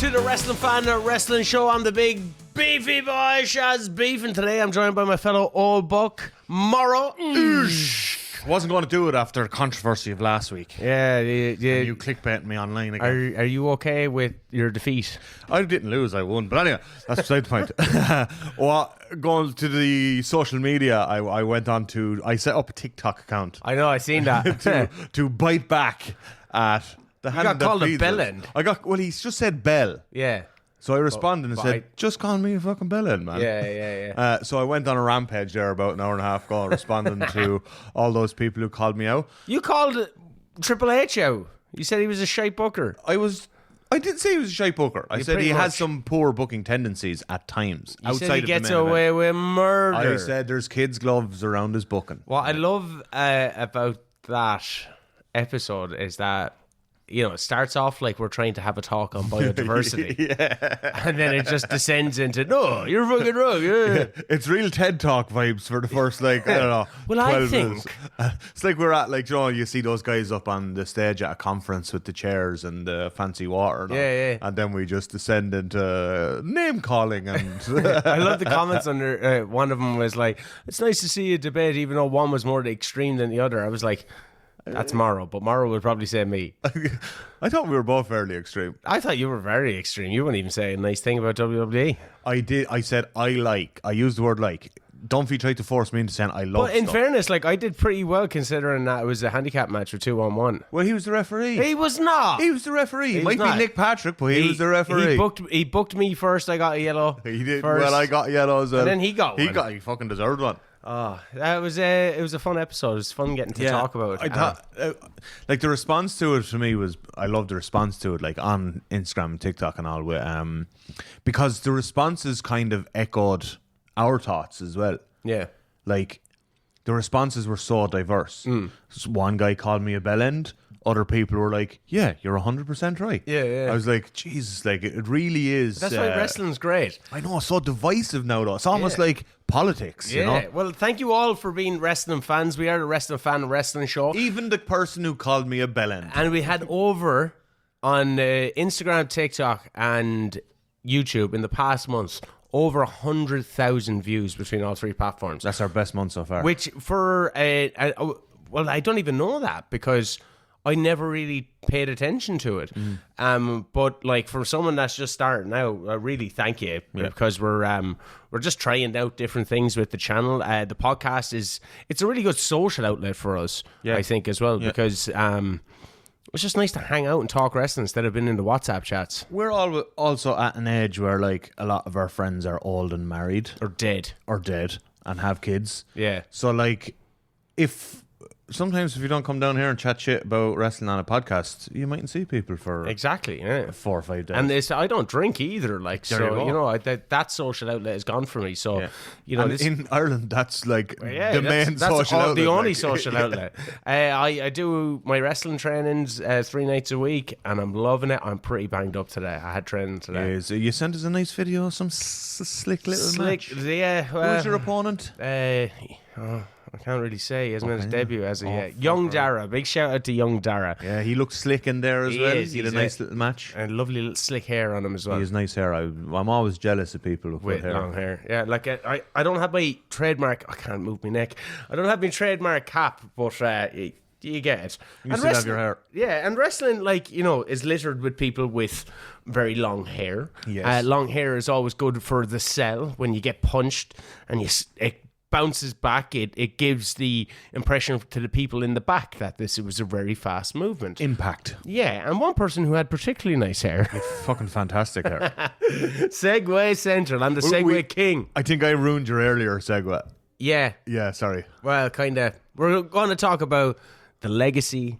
to the Wrestling Fan Wrestling Show. I'm the big beefy boy, Shaz Beef, and today I'm joined by my fellow old buck, Morro. Wasn't going to do it after the controversy of last week. Yeah. You clickbaiting me online again. Are you okay with your defeat? I didn't lose, I won. But anyway, that's beside the point. Well, going to the social media, I went on to... I set up a TikTok account. I know, I seen that. to bite back at... You got called a bellend. Well, he's just said bell. Yeah. So I responded and said, just call me a fucking bellend, man. Yeah. So I went on a rampage there about an hour and a half ago, responding to all those people who called me out. You called Triple H out. You said he was a shite booker. I didn't say he was a shite booker. I said he has some poor booking tendencies at times. You said he gets away with murder. I said there's kids' gloves around his booking. What I love about that episode is that, you know, it starts off like we're trying to have a talk on biodiversity. And then it just descends into, no, you're fucking wrong. Yeah. It's real TED Talk vibes for the first, I don't know. Well, I think... It's like we're at, you see those guys up on the stage at a conference with the chairs and the fancy water. Yeah. And then we just descend into name calling. And I love the comments under, one of them was like, it's nice to see a debate even though one was more extreme than the other. I was like... That's Morro, but Morro would probably say me. I thought we were both fairly extreme. I thought you were very extreme. You wouldn't even say a nice thing about WWE. I did. I said I used the word like. Dunphy tried to force me into saying I love. But in fairness, I did pretty well considering that it was a handicap match with 2-on-1. Well, he was the referee. He was not. He was the referee. He might be Nick Patrick, but he was the referee. He booked me first. I got a yellow. He did. First. Well, I got yellow as well. And then he got one. He fucking deserved one. Oh, it was a fun episode. It was fun getting to talk about it. I thought, the response to it for me was, I loved the response to it, on Instagram and TikTok and all, because the responses kind of echoed our thoughts as well. Yeah. The responses were so diverse. One guy called me a bellend. Other people were like, yeah, you're 100% right. Yeah. I was like, Jesus, it really is. That's why wrestling's great. I know, it's so divisive now, though. It's almost like politics, you know? Well, thank you all for being wrestling fans. We are the Wrestling Fan Wrestling Show. Even the person who called me a bellend. And we had over on Instagram, TikTok, and YouTube in the past months, over 100,000 views between all three platforms. That's our best month so far. Which for well, I don't even know that because I never really paid attention to it. But for someone that's just starting out, I really thank you because we're just trying out different things with the channel. The podcast it's a really good social outlet for us, I think, as well, because it's just nice to hang out and talk wrestling instead of being in the WhatsApp chats. We're all also at an age where a lot of our friends are old and married. Or dead and have kids. Yeah. So sometimes if you don't come down here and chat shit about wrestling on a podcast, you mightn't see people for 4 or 5 days. And I don't drink either, that social outlet is gone for me. So in Ireland, that's the main social outlet. The only social outlet. I do my wrestling trainings 3 nights a week, and I'm loving it. I'm pretty banged up today. I had training today. So you sent us a nice video of some slick match. Yeah. Who's your opponent? I can't really say. He hasn't made his debut as of yet. Young Dara. Big shout out to Young Dara. Yeah, he looks slick in there as well. He had a nice little match. And lovely little slick hair on him as well. He has nice hair. I'm always jealous of people with long hair. Yeah, I don't have my trademark. I can't move my neck. I don't have my trademark cap, but you get it. You still have your hair. Yeah, and wrestling, is littered with people with very long hair. Yes. Long hair is always good for the sell when you get punched and it bounces back. It gives the impression to the people in the back that this was a very fast movement. Impact. Yeah, and one person who had particularly nice hair. Fucking fantastic hair. Segway Central. I'm the Segway King. I think I ruined your earlier segue. Yeah. Yeah, sorry. Well, kind of. We're going to talk about the legacy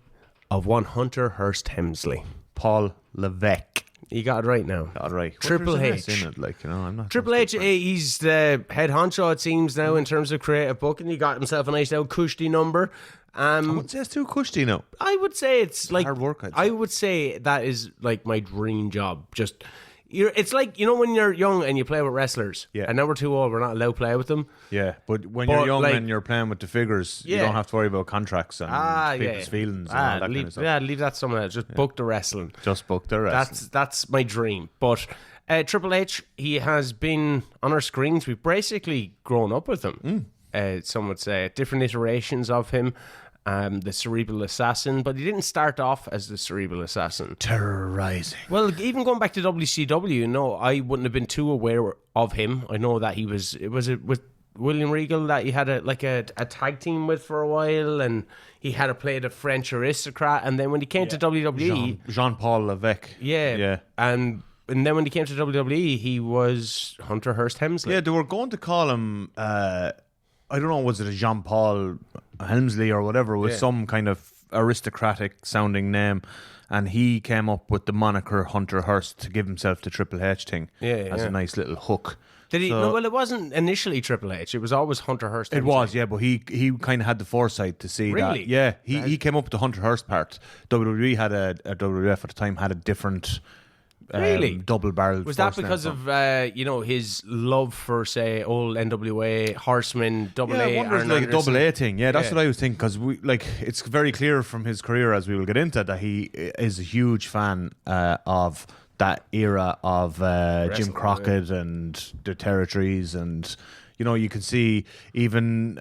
of one Hunter Hearst Helmsley. Paul Levesque. You got it right now. Got it right. Triple H. In it, I'm not Triple H, he's the head honcho, it seems, now in terms of creative booking. He got himself a nice old cushy number. I would say it's too cushy now. I would say it's hard work. I would say that is my dream job. Just It's like, when you're young and you play with wrestlers, and now we're too old, we're not allowed to play with them. Yeah, but when you're young and you're playing with the figures, you don't have to worry about contracts and people's feelings and all that kind of stuff. Yeah, leave that somewhere. Just book the wrestling. Just book the wrestling. That's my dream. But Triple H, he has been on our screens. We've basically grown up with him. Some would say different iterations of him. The Cerebral Assassin, but he didn't start off as the Cerebral Assassin. Terrorizing. Well, even going back to WCW, I wouldn't have been too aware of him. I know that it was with William Regal that he had a tag team with for a while, and he had played a French aristocrat, and then when he came to WWE... Jean-Paul Levesque. Yeah. And then when he came to WWE, he was Hunter Hearst Helmsley. Yeah, they were going to call him... I don't know, was it a Jean-Paul Helmsley or whatever? It was some kind of aristocratic sounding name, and he came up with the moniker Hunter Hearst to give himself the Triple H thing as a nice little hook. Did he? No, well, it wasn't initially Triple H. It was always Hunter Hearst. It was, yeah, but he kind of had the foresight to see that. Yeah, he came up with the Hunter Hearst part. WWE had WWF at the time had a different... double-barreled. Was that because of his love for, say, old NWA, Horseman, Double A? I wonder if like a Double A thing. Yeah, that's what I was thinking, because it's very clear from his career, as we will get into, that he is a huge fan of that era of Jim Crockett and the territories, and you can see even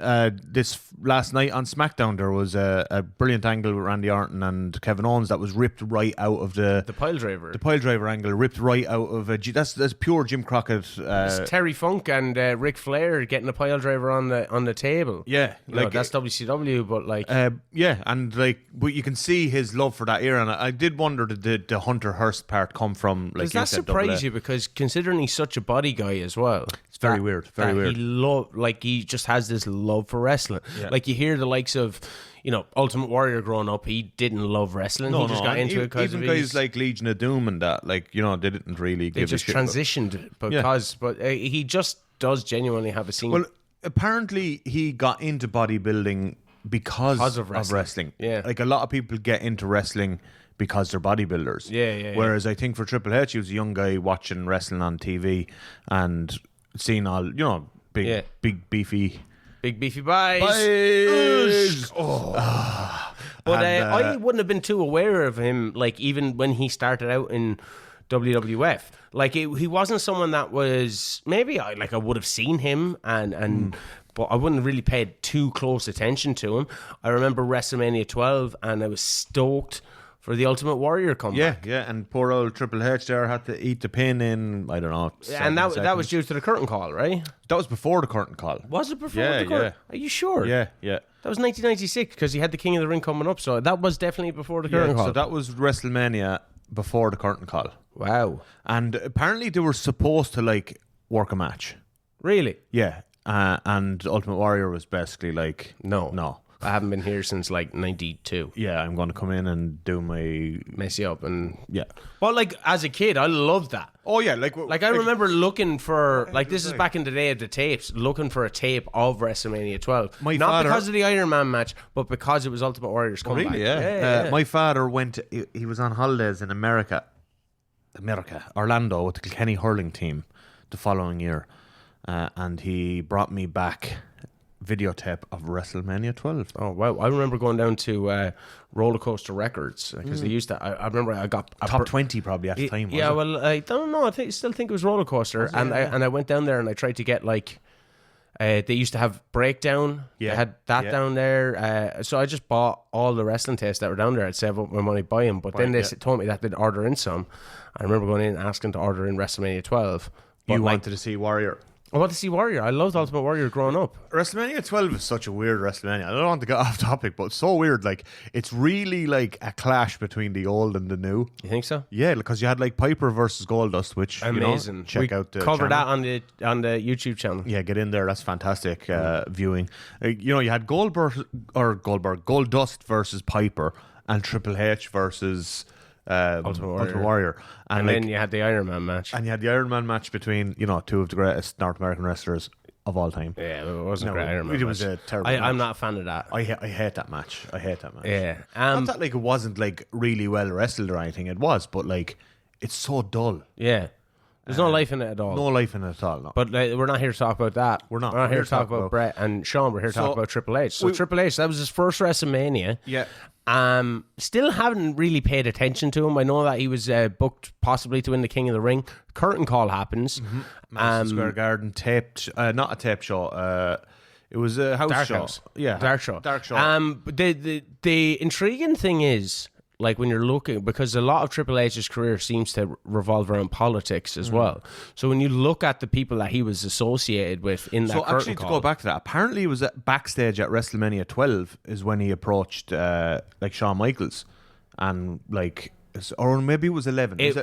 this last night on SmackDown there was a brilliant angle with Randy Orton and Kevin Owens that was ripped right out of the pile driver. The pile driver angle ripped right out of that's pure Jim Crockett. It's Terry Funk and Ric Flair getting a pile driver on the table. Yeah, that's WCW, but but you can see his love for that era, and I did wonder did the Hunter Hearst part come from Does that surprise you? Because considering he's such a body guy as well, it's very weird. Very weird. He just has this love for wrestling. Yeah. Like you hear the likes of, Ultimate Warrior growing up, he didn't love wrestling. He just got into it because even guys like Legion of Doom and that, they didn't really give a shit. They just transitioned but he just does genuinely have a scene. Well, apparently he got into bodybuilding because of wrestling. Yeah. Like a lot of people get into wrestling because they're bodybuilders. Yeah. Whereas I think for Triple H, he was a young guy watching wrestling on TV and seeing all, big beefy buys. But I wouldn't have been too aware of him, even when he started out in WWF. He wasn't someone that was, maybe I would have seen him but I wouldn't really paid too close attention to him. I remember WrestleMania 12 and I was stoked for the Ultimate Warrior comeback. Yeah, and poor old Triple H there had to eat the pin in, I don't know, and that was due to the curtain call, right? That was before the curtain call. Was it before the curtain? Are you sure? Yeah. That was 1996, because he had the King of the Ring coming up, so that was definitely before the curtain call. So that was WrestleMania before the curtain call. Wow. And apparently they were supposed to, work a match. Really? Yeah. And Ultimate Warrior was basically No. I haven't been here since 92. Yeah, I'm going to come in and do my... mess you up and... Yeah. Well, as a kid, I loved that. Oh, yeah. I remember looking for... this is back in the day of the tapes, looking for a tape of WrestleMania 12. Not because of the Iron Man match, but because it was Ultimate Warrior's comeback. Really, yeah. My father went... He was on holidays in America, Orlando, with the Kilkenny hurling team the following year. And he brought me back... videotape of WrestleMania 12. Oh wow! I remember going down to Roller Coaster Records because they used to. I remember I got top 20 probably at the time. Yeah, well, I don't know. I still think it was Roller Coaster, I went down there and I tried to get they used to have Breakdown. Yeah, they had that down there. So I just bought all the wrestling tapes that were down there. I'd save up my money buy them, but then they told me that they'd order in some. I remember going in and asking to order in WrestleMania 12. You wanted to see Warrior. I want to see Warrior. I loved Ultimate Warrior growing up. WrestleMania 12 is such a weird WrestleMania. I don't want to get off topic, but it's so weird. It's really a clash between the old and the new. You think so? Yeah, because you had Piper versus Goldust, which amazing. Check out the cover channel. That on the YouTube channel. Yeah, get in there. That's fantastic viewing. You had Goldust versus Piper and Triple H versus Ultimate Warrior. And then you had the Iron Man match. And you had the Iron Man match between, two of the greatest North American wrestlers of all time. Yeah, it wasn't a great Iron Man match. It was a terrible match. I'm not a fan of that. I hate that match. Yeah. Not that it wasn't really well wrestled or anything. It was, but it's so dull. Yeah. There's no life in it at all. No life in it at all, no. But we're not here to talk about that. We're not. We're not here to talk about Brett and Sean. We're here to talk about Triple H. So Triple H, that was his first WrestleMania. Yeah. Still haven't really paid attention to him. I know that he was booked possibly to win the King of the Ring. Curtain call happens. Madison Square Garden taped, not a tape show. It was a house show. Yeah, Dark show. But the intriguing thing is, like, when you're looking, because a lot of Triple H's career seems to revolve around politics as well. So when you look at the people that he was associated with in that curtain call. So actually, to go back to that, apparently it was backstage at WrestleMania 12 is when he approached like Shawn Michaels, and like, or maybe it was 11. It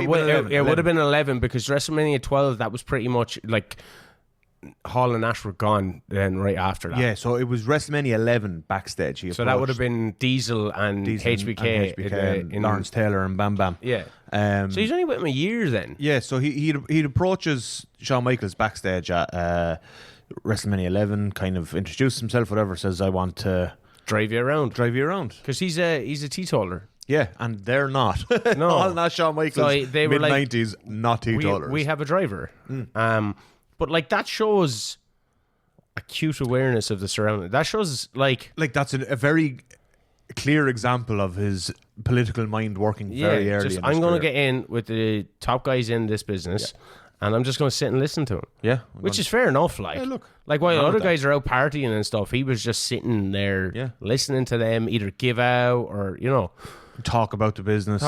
would have been 11, because WrestleMania 12, that was pretty much like Hall and Nash were gone then right after that. Yeah, so it was WrestleMania 11 backstage. So that would have been Diesel and HBK, and Lawrence Taylor and Bam Bam. Yeah. So he's only with him a year then. Yeah, so he approaches Shawn Michaels backstage at WrestleMania 11, kind of introduces himself, whatever, says, I want to drive you around. Because he's a teetotaler. Yeah, and they're not. No. All not Shawn Michaels. So they were mid-90s, like, not teetotalers. We have a driver. But like, that shows acute awareness of the surroundings. That shows like that's a very clear example of his political mind working very early. I'm going to get in with the top guys in this business, and I'm just going to sit and listen to him. Yeah, which is fair enough. Like, like while other guys are out partying and stuff, he was just sitting there, listening to them either give out or talk about the business.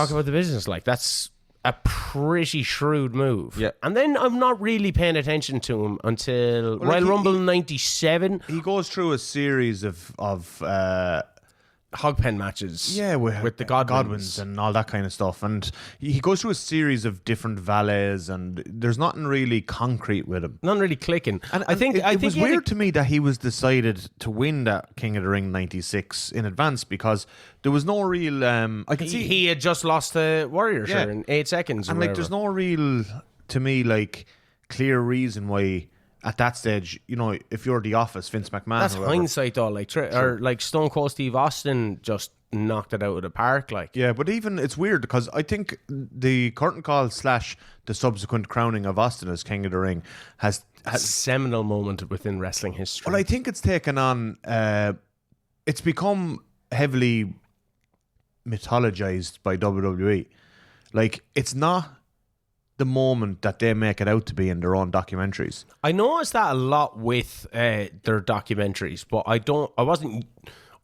Like, that's a pretty shrewd move. Yeah. And then I'm not really paying attention to him until Royal Rumble 97. He goes through a series of hogpen matches. Yeah, with the Godwins and all that kind of stuff. And he goes through a series of different valets, and there's nothing really concrete with him. Nothing really clicking. And I think it was weird to me that he was decided to win that King of the Ring 96 in advance, because there was no real... I can see he had just lost the Warrior shirt in 8 seconds. And like, there's no real, to me, like, clear reason why... At that stage, if you're the Office, Vince McMahon. That's hindsight, though. Like, or like Stone Cold Steve Austin just knocked it out of the park. Like, yeah, but even it's weird, because I think the curtain call / the subsequent crowning of Austin as King of the Ring has a seminal moment within wrestling history. Well, I think it's taken on. It's become heavily mythologized by WWE. Like, it's not the moment that they make it out to be in their own documentaries. I noticed that a lot with their documentaries, but I wasn't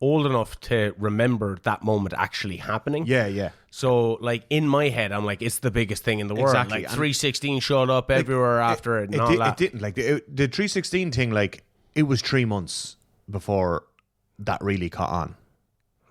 old enough to remember that moment actually happening. Yeah. So, like, in my head, I'm like, it's the biggest thing in the world. Exactly. Like, 316 showed up everywhere after it and all that. It didn't. Like, the 316 thing, like, it was 3 months before that really caught on.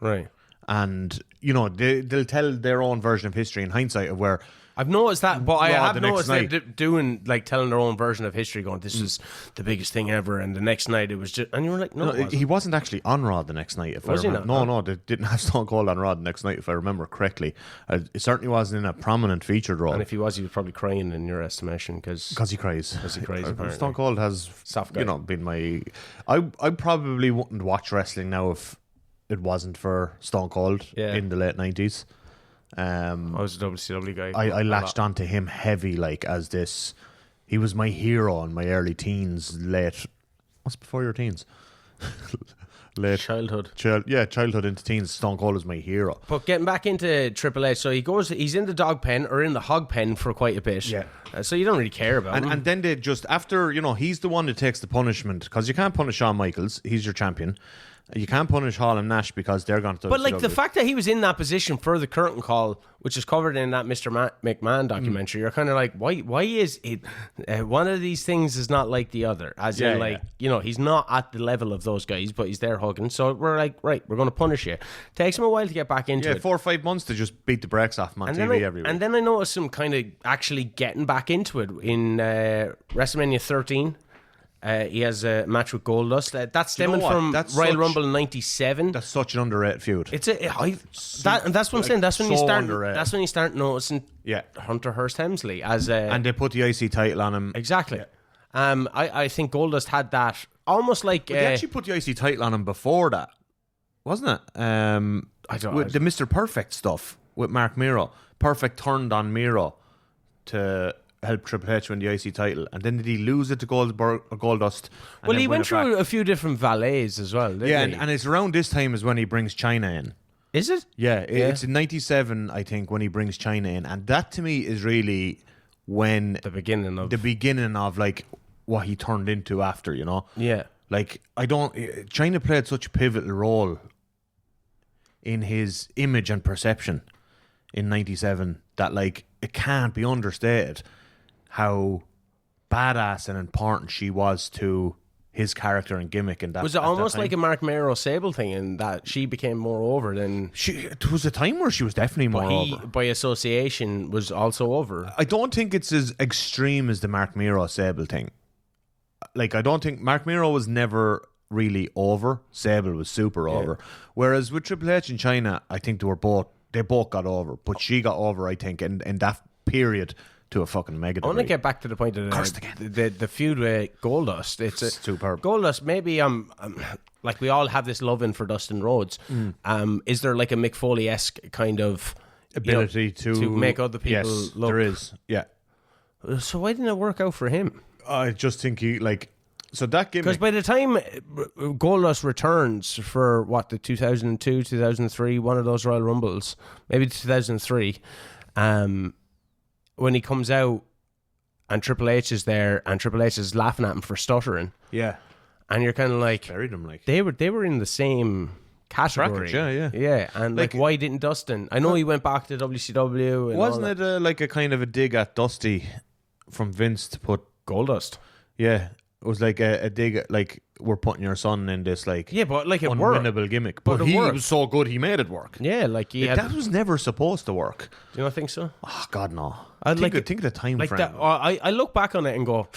Right. And, they'll tell their own version of history in hindsight of where... I've noticed that, but I have noticed them doing, like, telling their own version of history, going, this is the biggest thing ever, and the next night it was just... And you were like, no, it wasn't. He wasn't actually on Raw the next night, if I remember. No, they didn't have Stone Cold on Raw the next night, if I remember correctly. It certainly wasn't in a prominent featured role. And if he was probably crying, in your estimation, because he cries. Because he cries, apparently. Stone Cold has, been my... I probably wouldn't watch wrestling now if it wasn't for Stone Cold in the late 90s. I was a WCW guy. I latched onto him heavy, like, as this. He was my hero in my early teens, what's before your teens? Late childhood. Childhood into teens. Stone Cold is my hero. But getting back into Triple H, so he's in the dog pen or in the hog pen for quite a bit. Yeah. So you don't really care about him. And then they just, after, he's the one that takes the punishment, because you can't punish Shawn Michaels. He's your champion. You can't punish Hall and Nash because they're going to... But, like, the fact that he was in that position for the curtain call, which is covered in that Mr. McMahon documentary, you're kind of like, why is it... one of these things is not like the other. As in, like, he's not at the level of those guys, but he's there hugging. So we're like, right, we're going to punish you. Takes him a while to get back into it. 4 or 5 months to just beat the brakes off him on TV everywhere. And then I noticed him kind of actually getting back into it in WrestleMania 13. He has a match with Goldust. That's stemming from Royal Rumble 97. That's such an underrated feud. That's what I'm saying. That's when you start. That's when you start noticing. Hunter Hearst Helmsley as and they put the IC title on him. Exactly. Yeah. I think Goldust had that almost like. But they actually put the IC title on him before that, wasn't it? I don't. With the Mr. Perfect stuff with Mark Miro. Perfect turned on Miro to helped Triple H win the IC title, and then did he lose it to Goldust? Well, he went through a few different valets as well, didn't he? And it's around this time is when he brings China in. Is it? Yeah, it's in 97, I think, when he brings China in, and that to me is really when the beginning of like what he turned into after, you know. Yeah. Like China played such a pivotal role in his image and perception in 97 that like it can't be understated how badass and important she was to his character and gimmick. And that was it almost like a Mark Mero Sable thing, in that she became more over than it was a time where she was definitely more over. By association, was also over. I don't think it's as extreme as the Mark Mero Sable thing. Like, I don't think Mark Mero was never really over. Sable was super over. Whereas with Triple H and China, I think they both got over. But she got over, I think, in that period to a fucking mega degree. I want to get back to the point of the feud with Goldust. It's superb. Goldust, maybe like we all have this loving for Dustin Rhodes. Is there like a Mick Foley-esque kind of ability to make other people look? There is. Yeah. So why didn't it work out for him? I just think he so that gimmick, because by the time Goldust returns for the 2002, 2003, one of those Royal Rumbles, maybe 2003, when he comes out and Triple H is there and Triple H is laughing at him for stuttering, and you're kind of like, buried him like they were in the same category, yeah, and like why didn't Dustin? I know he went back to WCW. And wasn't it like a kind of a dig at Dusty from Vince to put Goldust? Yeah, it was like a dig at, like, we're putting your son in this like but like it unwinnable worked. Gimmick, but he was so good he made it work. Yeah, like that was never supposed to work. Do you not think so? Oh God, no. I think of the time like frame. That, I look back on it and go,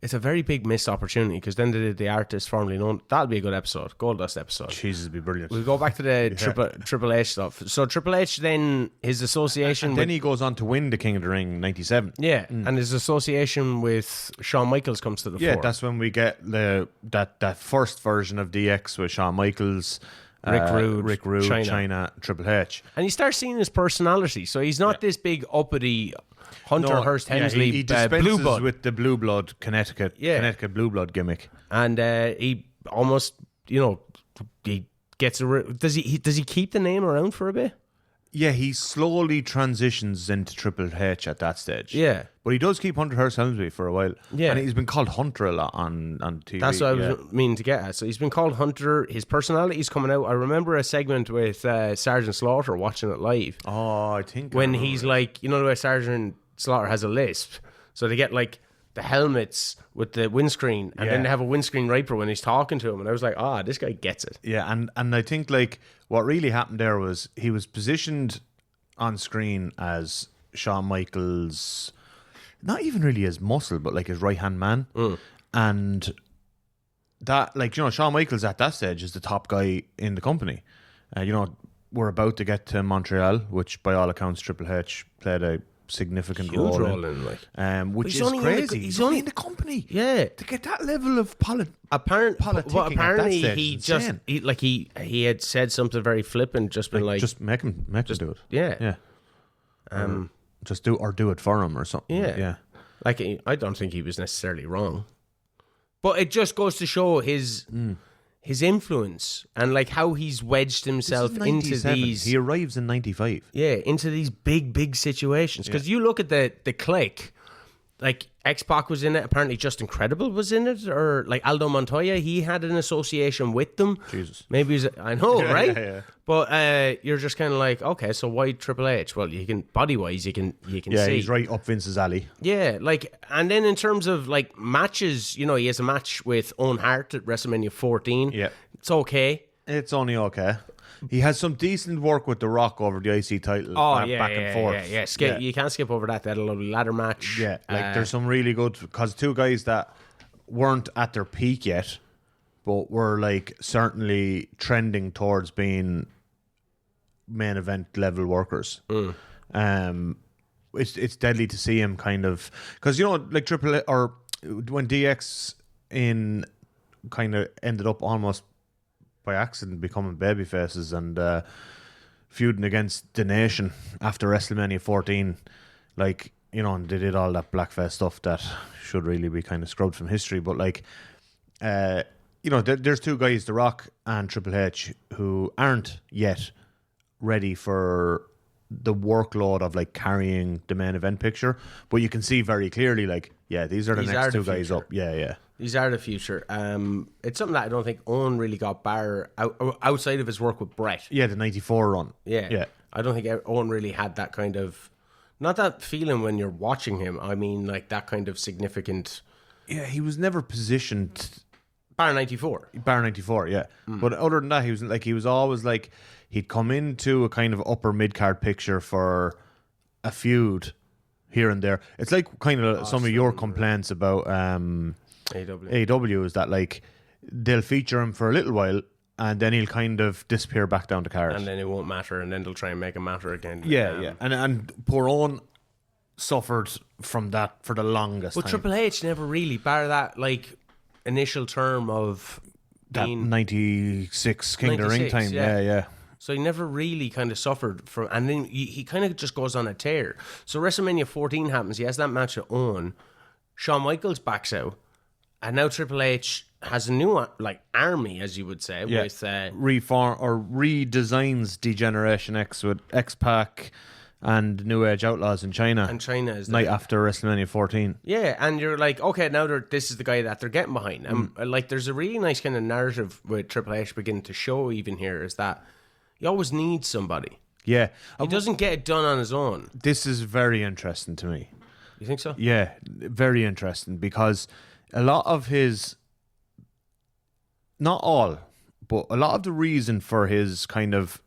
it's a very big missed opportunity, because then they did the artist formerly known. That'll be a good episode, Goldust episode. Jesus, it'd be brilliant. We'll go back to the Triple H stuff. So Triple H, then his association, and then he goes on to win the King of the Ring '97. Yeah, and his association with Shawn Michaels comes to the fore. Yeah, that's when we get that first version of DX with Shawn Michaels, Rick Rude, China, Triple H, and you start seeing his personality. So he's not this big uppity Hunter Hearst Helmsley, he dispenses Blueblood with the Blueblood Connecticut Blueblood gimmick, and he almost, he gets does he keep the name around for a bit? Yeah, he slowly transitions into Triple H at that stage. Yeah, but he does keep Hunter Hearst Helmsley for a while. Yeah, and he's been called Hunter a lot on TV. That's what I was meaning to get at. So he's been called Hunter. His personality's coming out. I remember a segment with Sergeant Slaughter watching it live. Oh, I think when he's like, the way Sergeant Slaughter has a lisp, so they get like the helmets with the windscreen, and then they have a windscreen wiper when he's talking to him, and I was like, this guy gets it. Yeah, and I think like what really happened there was he was positioned on screen as Shawn Michaels, not even really his muscle, but like his right hand man, and that, like, Shawn Michaels at that stage is the top guy in the company. We're about to get to Montreal, which by all accounts Triple H played a significant huge role in, like, which is crazy. He's only in the company, to get that level of apparently he he had said something very flippant, just been like, just make him do it. Just do it for him or something. Like, I don't think he was necessarily wrong, but it just goes to show his influence and like how he's wedged himself into these. He arrives in 95. Yeah, into these big situations. Because you look at the clique, like X-Pac was in it. Apparently Just Incredible was in it, or like Aldo Montoya. He had an association with them. Jesus, maybe I know, right? Yeah. But you're just kind of like, okay, so why Triple H? Well, you can body wise, you can see. He's right up Vince's alley. Yeah, like, and then in terms of like matches, he has a match with Owen Hart at WrestleMania 14. Yeah, it's okay. It's only okay. He has some decent work with The Rock over the IC title. Back and forth. Yeah. You can't skip over that. They had a lovely ladder match. Yeah, like there's some really good, because two guys that weren't at their peak yet, but were like certainly trending towards being main event level workers. It's deadly to see him kind of, because like Triple or when DX in kind of ended up almost by accident becoming babyfaces and feuding against the Nation after WrestleMania 14, like, and they did all that blackface stuff that should really be kind of scrubbed from history. But like, there's two guys, The Rock and Triple H, who aren't yet ready for the workload of like carrying the main event picture, but you can see very clearly, like, these are the next two guys up. These are the future. It's something that I don't think Owen really got bar outside of his work with Brett. Yeah, the 94 run. Yeah. I don't think Owen really had that kind of, not that feeling when you're watching him. I mean, like that kind of significant. Yeah, he was never positioned. Bar 94. Yeah. But other than that, he was always like, he'd come into a kind of upper mid-card picture for a feud here and there. It's like kind of some of your complaints about AEW is that like they'll feature him for a little while and then he'll kind of disappear back down the card. And then it won't matter, and then they'll try and make it matter again. Yeah. And poor Owen suffered from that for the longest time. But Triple H never really, bar that like initial term of that 96 King of the Ring time. Yeah. So he never really kind of suffered from, and then he kind of just goes on a tear. So WrestleMania 14 happens. He has that match at Owen. Shawn Michaels backs out, and now Triple H has a new like army, as you would say, with reform or redesigns Degeneration X with X-Pac and New Age Outlaws in China. And China is night after WrestleMania 14. Yeah, and you're like, okay, now this is the guy that they're getting behind. And like, there's a really nice kind of narrative with Triple H beginning to show even here is that he always needs somebody. Yeah. He doesn't get it done on his own. This is very interesting to me. You think so? Yeah, very interesting, because a lot of his, not all, but a lot of the reason for his kind of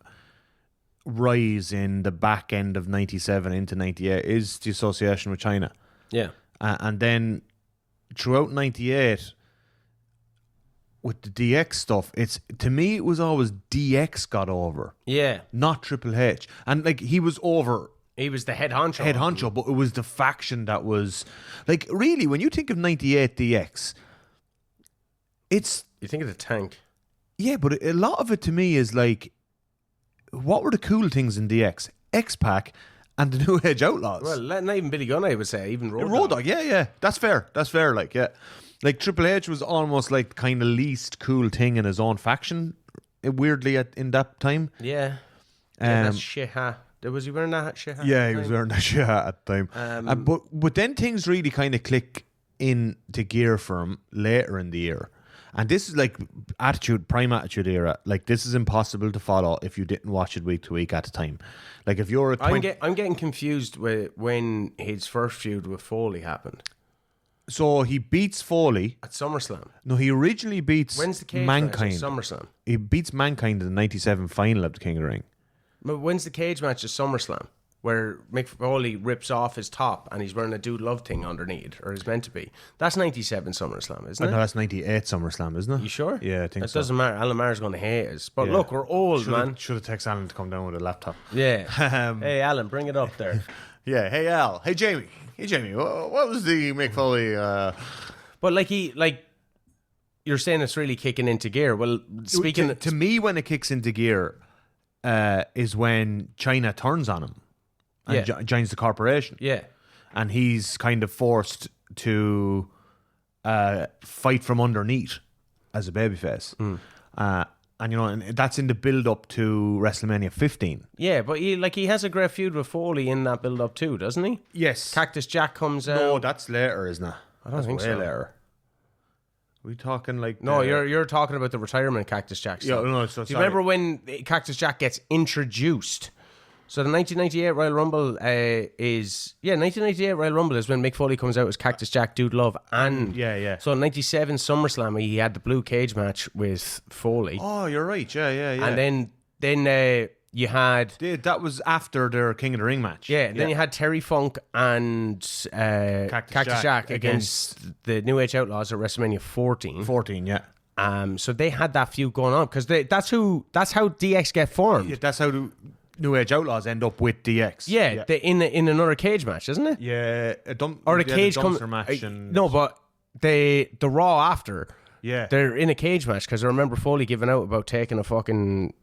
rise in the back end of 97 into 98 is the association with China. Yeah. And then throughout 98, with the DX stuff, to me it was always DX got over. Yeah. Not Triple H. And like, he was over. He was the head honcho. But it was the faction that was like, really, when you think of 98 DX, it's, you think of the Tank. Yeah, but a lot of it to me is like, what were the cool things in DX? X-Pac and the New Age Outlaws. Well, not even Billy Gunn, I would say. Even Road Dogg. Yeah. That's fair. Like, yeah. Like, Triple H was almost like kind of least cool thing in his own faction, weirdly, in that time. Yeah. That shit hat. Was he wearing that shit hat? Yeah, he was wearing that shit hat at the time. But then things really kind of click into gear for him later in the year. And this is like prime attitude era. Like, this is impossible to follow if you didn't watch it week to week at a time. Like, if you're I'm getting confused with when his first feud with Foley happened. So he beats Foley at SummerSlam. No, he originally beats Mankind. SummerSlam. He beats Mankind in the 97 final of the King of the Ring. But when's the cage match at SummerSlam? Where Mick Foley rips off his top and he's wearing a Dude Love thing underneath, or is meant to be. That's 97 SummerSlam, isn't it? No, that's 98 SummerSlam, isn't it? You sure? Yeah, I think so. It doesn't matter. Alan Maher's going to hate us. But look, we're old, man. Should have texted Alan to come down with a laptop. Yeah. Hey, Alan, bring it up there. Yeah. Hey, Al. Hey, Jamie. What was the Mick Foley? But you're saying it's really kicking into gear. Well, speaking to me, when it kicks into gear, is when China turns on him and joins the corporation. Yeah, and he's kind of forced to fight from underneath as a babyface. And that's in the build up to WrestleMania 15. Yeah, but he has a great feud with Foley in that build up too, doesn't he? Yes. Cactus Jack comes out. No, that's later, isn't it? I don't think so. Later. Are we talking like? No, you're talking about the retirement Cactus Jack stuff. Yeah, no. So do you remember when Cactus Jack gets introduced? So the 1998 Royal Rumble 1998 Royal Rumble is when Mick Foley comes out as Cactus Jack, Dude Love, and So in 97 SummerSlam he had the blue cage match with Foley. Oh, you're right. Yeah. And then you had that was after their King of the Ring match. Yeah. Then you had Terry Funk and Cactus Jack against the New Age Outlaws at WrestleMania 14. 14, yeah. So they had that feud going on because that's how DX get formed. Yeah, that's how New Age Outlaws end up with DX. Yeah. In another cage match, isn't it? Yeah, or the cage comes. Match no, but the Raw after. Yeah, they're in a cage match because I remember Foley giving out about taking a fucking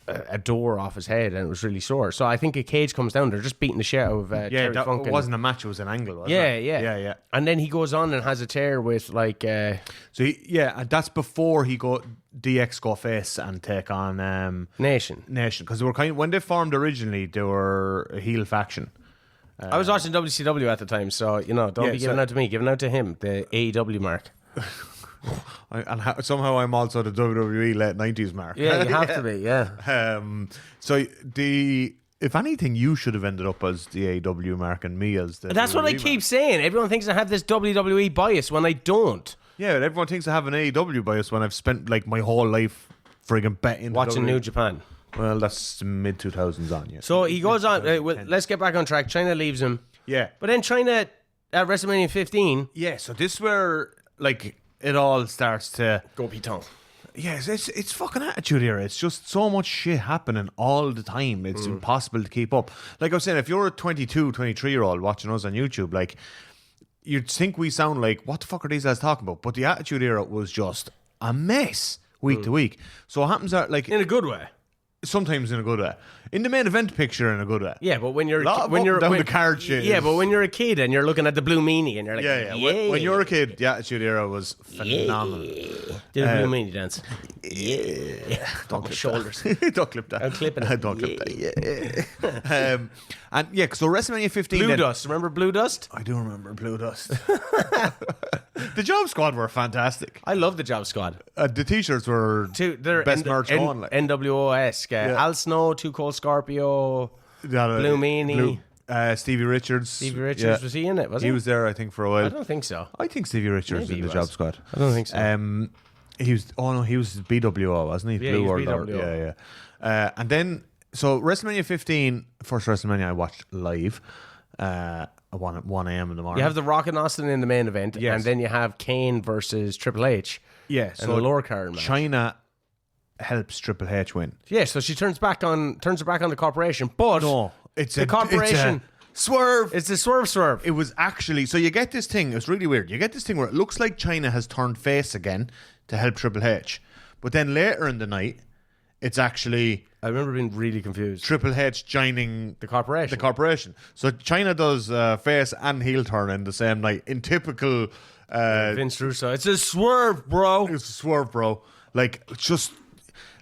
a door off his head, and it was really sore. So I think a cage comes down. They're just beating the shit out of Terry Funk. It wasn't a match; it was an angle. Wasn't it? Yeah. And then he goes on and has a tear with like. And that's before DX go face and take on Nation, because they were when they formed originally, they were a heel faction. I was watching WCW at the time, so don't be giving out to me, giving out to him, the AEW mark. Somehow I'm also the WWE late 90s mark. Yeah, you have to be, yeah. So if anything, you should have ended up as the AEW mark and me as the That's what I keep saying. Everyone thinks I have this WWE bias when I don't. Yeah, everyone thinks I have an AEW bias when I've spent like my whole life friggin' betting. Watching New Japan. Well, that's mid-2000s on, yeah. So he goes on, let's get back on track. China leaves him. Yeah. But then China, at WrestleMania 15... Yeah, so this is where, like, it all starts to... Go Pitong. Yes, it's fucking attitude era. It's just so much shit happening all the time. It's impossible to keep up. Like I was saying, if you're a 22, 23-year-old watching us on YouTube, like, you'd think we sound like, what the fuck are these guys talking about? But the attitude era was just a mess week to week. So what happens are, like... In a good way. Sometimes in a good way. In the main event picture, in a good way. Yeah, but when you're down the card shit. Yeah, but when you're a kid and you're looking at the blue meanie and you're like, yeah. When you're a kid, the Attitude Era was phenomenal. Do the blue meanie dance. Yeah. Don't my shoulders. Don't clip that. I'm clipping it. Don't clip that. Yeah. And yeah, so WrestleMania 15. Blue Dust. Remember Blue Dust? I do remember Blue Dust. The Job Squad were fantastic. I love the Job Squad. The t-shirts were best merch going. Like. NWO-esque. Al Snow, Too Cold Scorpio, Blue Meanie. Stevie Richards. Was he in it? He was there, I think, for a while. I don't think so. I think Stevie Richards was in the Job Squad. I don't think so. He was BWO, wasn't he? Yeah, Blue he was World. BWO. Yeah. And then, so WrestleMania 15, first WrestleMania I watched live. At 1 a.m. in the morning. You have The Rock and Austin in the main event, and then you have Kane versus Triple H. Yeah, so a lower card match. China helps Triple H win. Yeah, so she turns her back on the corporation, but no, it's the corporation. Swerve. It's a swerve. It was actually, so you get this thing. It's really weird. You get this thing where it looks like China has turned face again to help Triple H, but then later in the night, it's actually. I remember being really confused. Triple H joining the corporation. So China does face and heel turn in the same night in typical Vince Russo. It's a swerve, bro. It's a swerve, bro. Like, just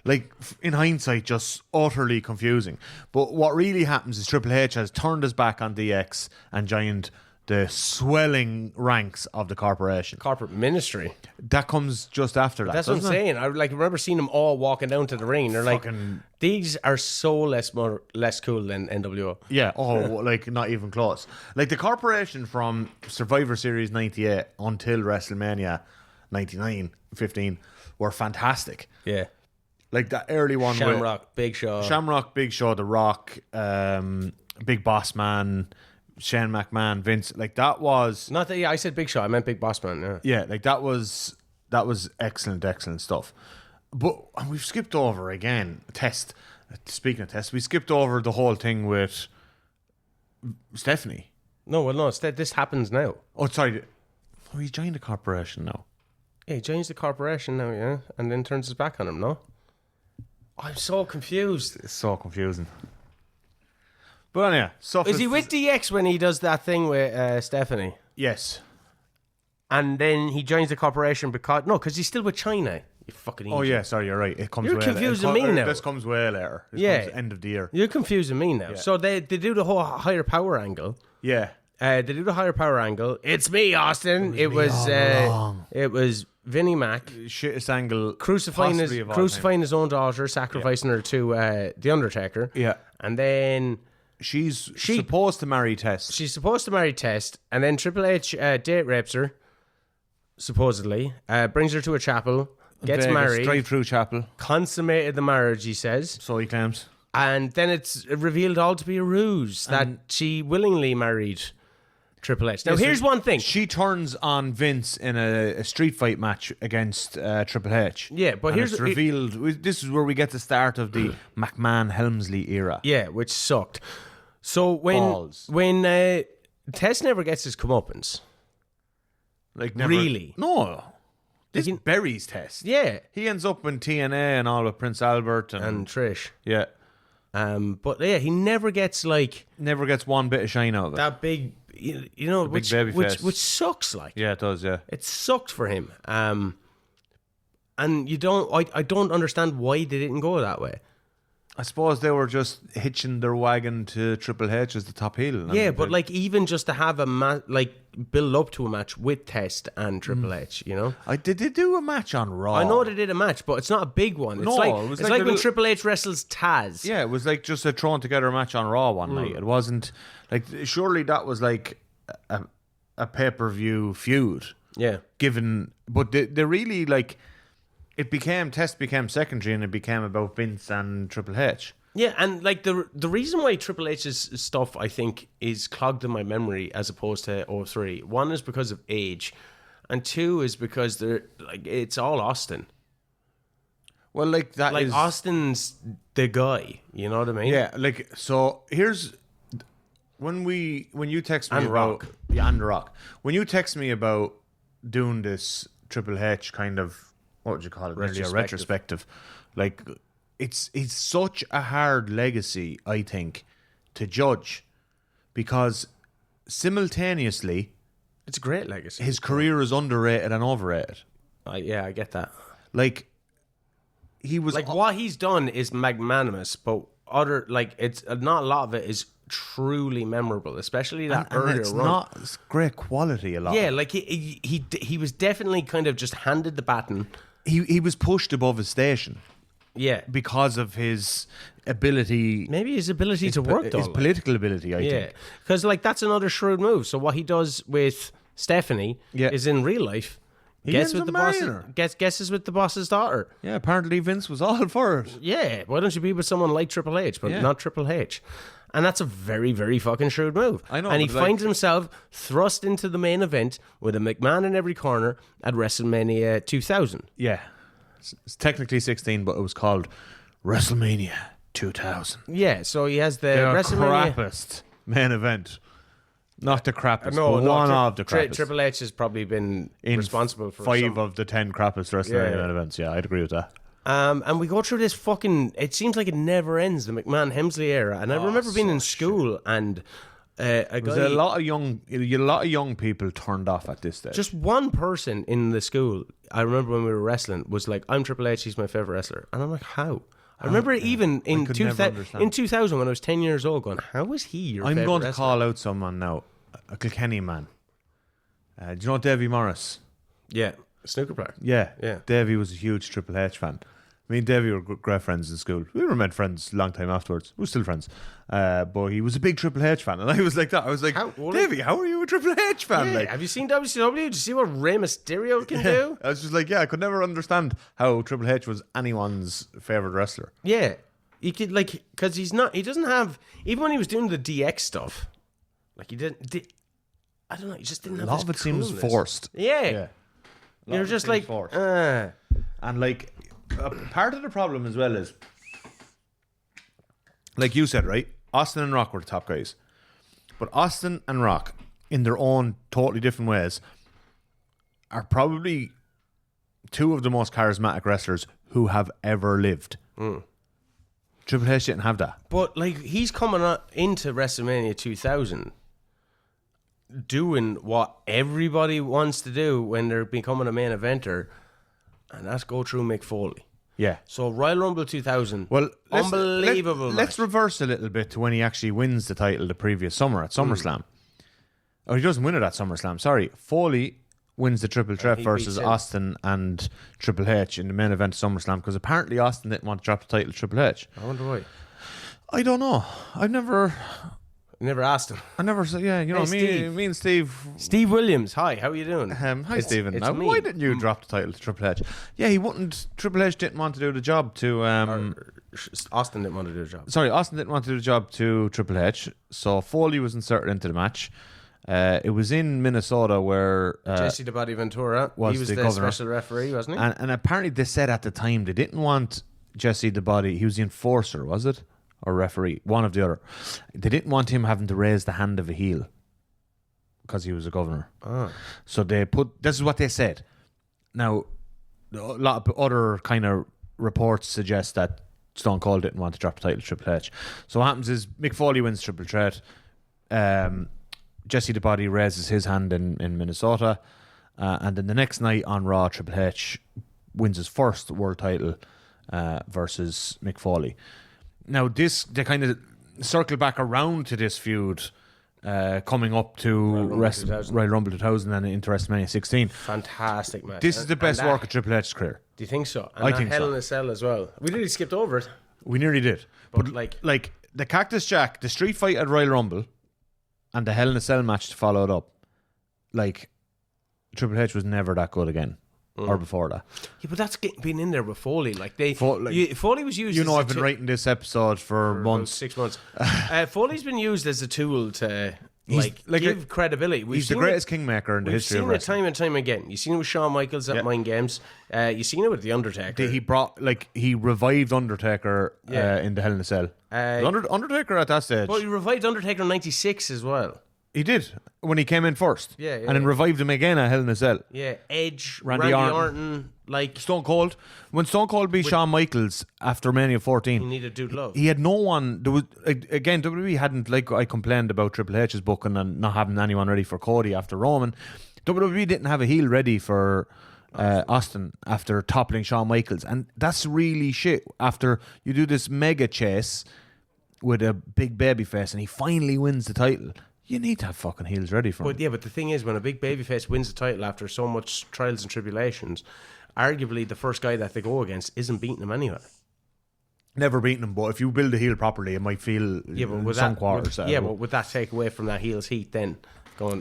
like in hindsight, just utterly confusing. But what really happens is Triple H has turned his back on DX and joined the swelling ranks of the corporation. Corporate ministry. That comes just after that. That's what I'm saying. I remember seeing them all walking down to the ring. They're like, these are so less cool than NWO. Yeah. Like not even close. Like the corporation from Survivor Series 98 until WrestleMania 99, 15 were fantastic. Yeah. Like that early one. Shamrock, Big Show, The Rock, Big Boss Man, Shane McMahon, Vince, like that was not that. Yeah, I said Big Show. I meant Big Boss Man. Yeah, like that was excellent stuff. But we've skipped over again. Speaking of test, we skipped over the whole thing with Stephanie. No, this happens now. Oh, sorry. Oh, he joined the corporation now. Yeah, he joins the corporation now. Yeah, and then turns his back on him. No, I'm so confused. It's so confusing. But anyway, is he with DX when he does that thing with Stephanie? Yes. And then he joins the corporation because he's still with China. You fucking idiot. Oh yeah, sorry, you're right. It comes. You're confusing me now. This comes way later. This comes end of the year. You're confusing me now. Yeah. So they do the whole higher power angle. Yeah. They do the higher power angle. It's me, Austin. It was Vinnie Mac. Shittest angle. Crucifying his own daughter, sacrificing her to The Undertaker. Yeah. And then She's supposed to marry Test. She's supposed to marry Test, and then Triple H date rapes her, supposedly. Brings her to a chapel, gets married. Drive-through chapel. Consummated the marriage, he says. So he claims. And then it's revealed all to be a ruse, that she willingly married Triple H. Now, here's one thing. She turns on Vince in a street fight match against Triple H. Yeah, but here's it's revealed. This is where we get the start of the McMahon Helmsley era. Yeah, which sucked. So when Test never gets his comeuppance, like never, really, no, This buries Test. Yeah. He ends up in TNA and all with Prince Albert And Trish. yeah. But yeah, he never gets like Never gets one bit of shine out of it. that big, which baby face. which sucks. Like, Yeah, it does. Yeah. it sucked for him. And I don't understand why they didn't go that way. I suppose they were just hitching their wagon to Triple H as the top heel. Yeah, but like even just to have a build up to a match with Test and Triple H, Did they do a match on Raw? I know they did a match, but it's not a big one. It's No, like it was it's like like a when little- Triple H wrestles Taz. Yeah, it was like just a thrown together match on Raw one night. It wasn't like surely that was like a pay-per-view feud. Yeah. But they really like Test became secondary and it became about Vince and Triple H. Yeah, and like the reason why Triple H's stuff I think is clogged in my memory as opposed to 03. One is because of age, and two is because they're like it's all Austin. Well, like that Like is Austin's the guy, you know what I mean? yeah. Like so, here's when you text me And about Rock. yeah, and The Rock. When you text me about doing this Triple H kind of what would you call it? Really a retrospective. Like it's such a hard legacy, I think, to judge because simultaneously It's a great legacy. his career is underrated and overrated. Yeah, I get that. Like he was Like what he's done is magnanimous, but it's not a lot of it is truly memorable, especially that and earlier it's run. not it's great quality a lot. Yeah, like he was definitely kind of just handed the baton. He was pushed above his station Yeah, because of his ability, maybe his ability to work though. his political ability. I Yeah, think. because like that's another shrewd move. So what he does with Stephanie Yeah. is in real life. ends up marrying her. Guesses with the boss's daughter. Yeah, apparently Vince was all for it. Yeah, why don't you be with someone like Triple H, but Yeah. not Triple H? And that's a very, very fucking shrewd move. I know, And he but, like- finds himself thrust into the main event with a McMahon in every corner at WrestleMania 2000. Yeah, it's technically 16, but it was called WrestleMania 2000. Yeah, so he has the The WrestleMania. crappiest main event, not the crappiest, No, but one of the crappiest. Triple H has probably been responsible for 5 some. of the 10 crappiest WrestleMania main events. Yeah, I'd agree with that. And we go through this fucking. It seems like it never ends. The McMahon Helmsley era, and I remember being in school and a guy. There's a lot of young people turned off at this stage. Just one person in the school. I remember when we were wrestling was like, "I'm Triple H. He's my favorite wrestler," and I'm like, "How?" I remember even in could never understand. in 2000 when I was 10 years old, going, "How is he your I'm favorite going to wrestler?" call out someone now, a Kilkenny man. Do you know Davy Morris? Yeah, snooker player. Yeah, Yeah. Davy was a huge Triple H fan. Me and Davy were great friends in school. We remained friends a long time afterwards. We're still friends. But he was a big Triple H fan. And I was like that. I was like, Davy, how are you a Triple H fan? Yeah, Like, have you seen WCW? Did you see what Rey Mysterio can do? I was just like, I could never understand how Triple H was anyone's favourite wrestler. Yeah, you could like because he doesn't have even when he was doing the DX stuff, like he didn't. I don't know. He just didn't have. A lot this of it seems coolness. forced. Yeah, you're just like, And like, part of the problem as well is, like you said, right? Austin and Rock were the top guys. But Austin and Rock, in their own totally different ways, are probably two of the most charismatic wrestlers who have ever lived. Triple H didn't have that. But like he's coming into WrestleMania 2000 doing what everybody wants to do when they're becoming a main eventer, and that's go through Mick Foley. Yeah. So Royal Rumble 2000, Well, unbelievable. Let's reverse a little bit to when he actually wins the title the previous summer at SummerSlam. Or he doesn't win it at SummerSlam. Sorry, Foley wins the triple threat he versus beats him. Austin and Triple H in the main event of SummerSlam because apparently Austin didn't want to drop the title to Triple H. I wonder why. I don't know. I never asked him. said, yeah, you know, Steve. me and Steve. Steve Williams, hi, how are you doing? Hi, Stephen. It's Now, me. why didn't you drop the title to Triple H? Yeah, he wouldn't. Triple H didn't want to do the job to. Austin didn't want to do the job. Sorry, Austin didn't want to do the job to Triple H, so Foley was inserted into the match. It was in Minnesota where Jesse the Body Ventura, was he was the the governor. special referee, wasn't he? and apparently they said at the time they didn't want Jesse the Body. He was the enforcer, was it, or referee? One of the other. They didn't want him having to raise the hand of a heel because he was a governor. So they put. This is what they said. Now a lot of other kind of reports suggest that Stone Cold didn't want to drop the title to Triple H. So what happens is Mick Foley wins Triple Threat. Jesse the Body raises his hand in Minnesota. And then the next night on Raw, Triple H wins his first world title versus Mick Foley. Now, they kind of circle back around to this feud coming up to Royal Rumble 2000 and into WrestleMania 16. Fantastic match. This is the best work of Triple H's career. Do you think so? And I think Hell so. in a Cell as well. We nearly skipped over it. We nearly did. But like the Cactus Jack, the street fight at Royal Rumble, and the Hell in a Cell match to follow it up, like Triple H was never that good again. Or before that. Yeah, but that's been in there with Foley. Foley was used. I've been writing this episode for months. 6 months. Foley's been used as a tool to give credibility. He's the greatest kingmaker in the history of wrestling. We've seen it time and time again. You've seen it with Shawn Michaels at Mind Games. You've seen it with The Undertaker. He revived Undertaker in the Hell in a Cell. Undertaker at that stage. But he revived Undertaker in '96 as well. He did when he came in first. And then revived him again at Hell in a Cell. Yeah, Edge, Randy Orton, Stone Cold. When Stone Cold beat Shawn Michaels after Mania 14, he needed Dude Love. He had no one. There was again WWE hadn't, like I complained about Triple H's booking and not having anyone ready for Cody after Roman. WWE didn't have a heel ready for Austin after toppling Shawn Michaels, and that's really shit. After you do this mega chase with a big baby face, and he finally wins the title. You need to have fucking heels ready for him. But the thing is, when a big babyface wins the title after so much trials and tribulations, arguably the first guy that they go against isn't beating him anyway. Never beaten him, but if you build a heel properly, it might feel some quarters. But would that take away from that heel's heat then? Going,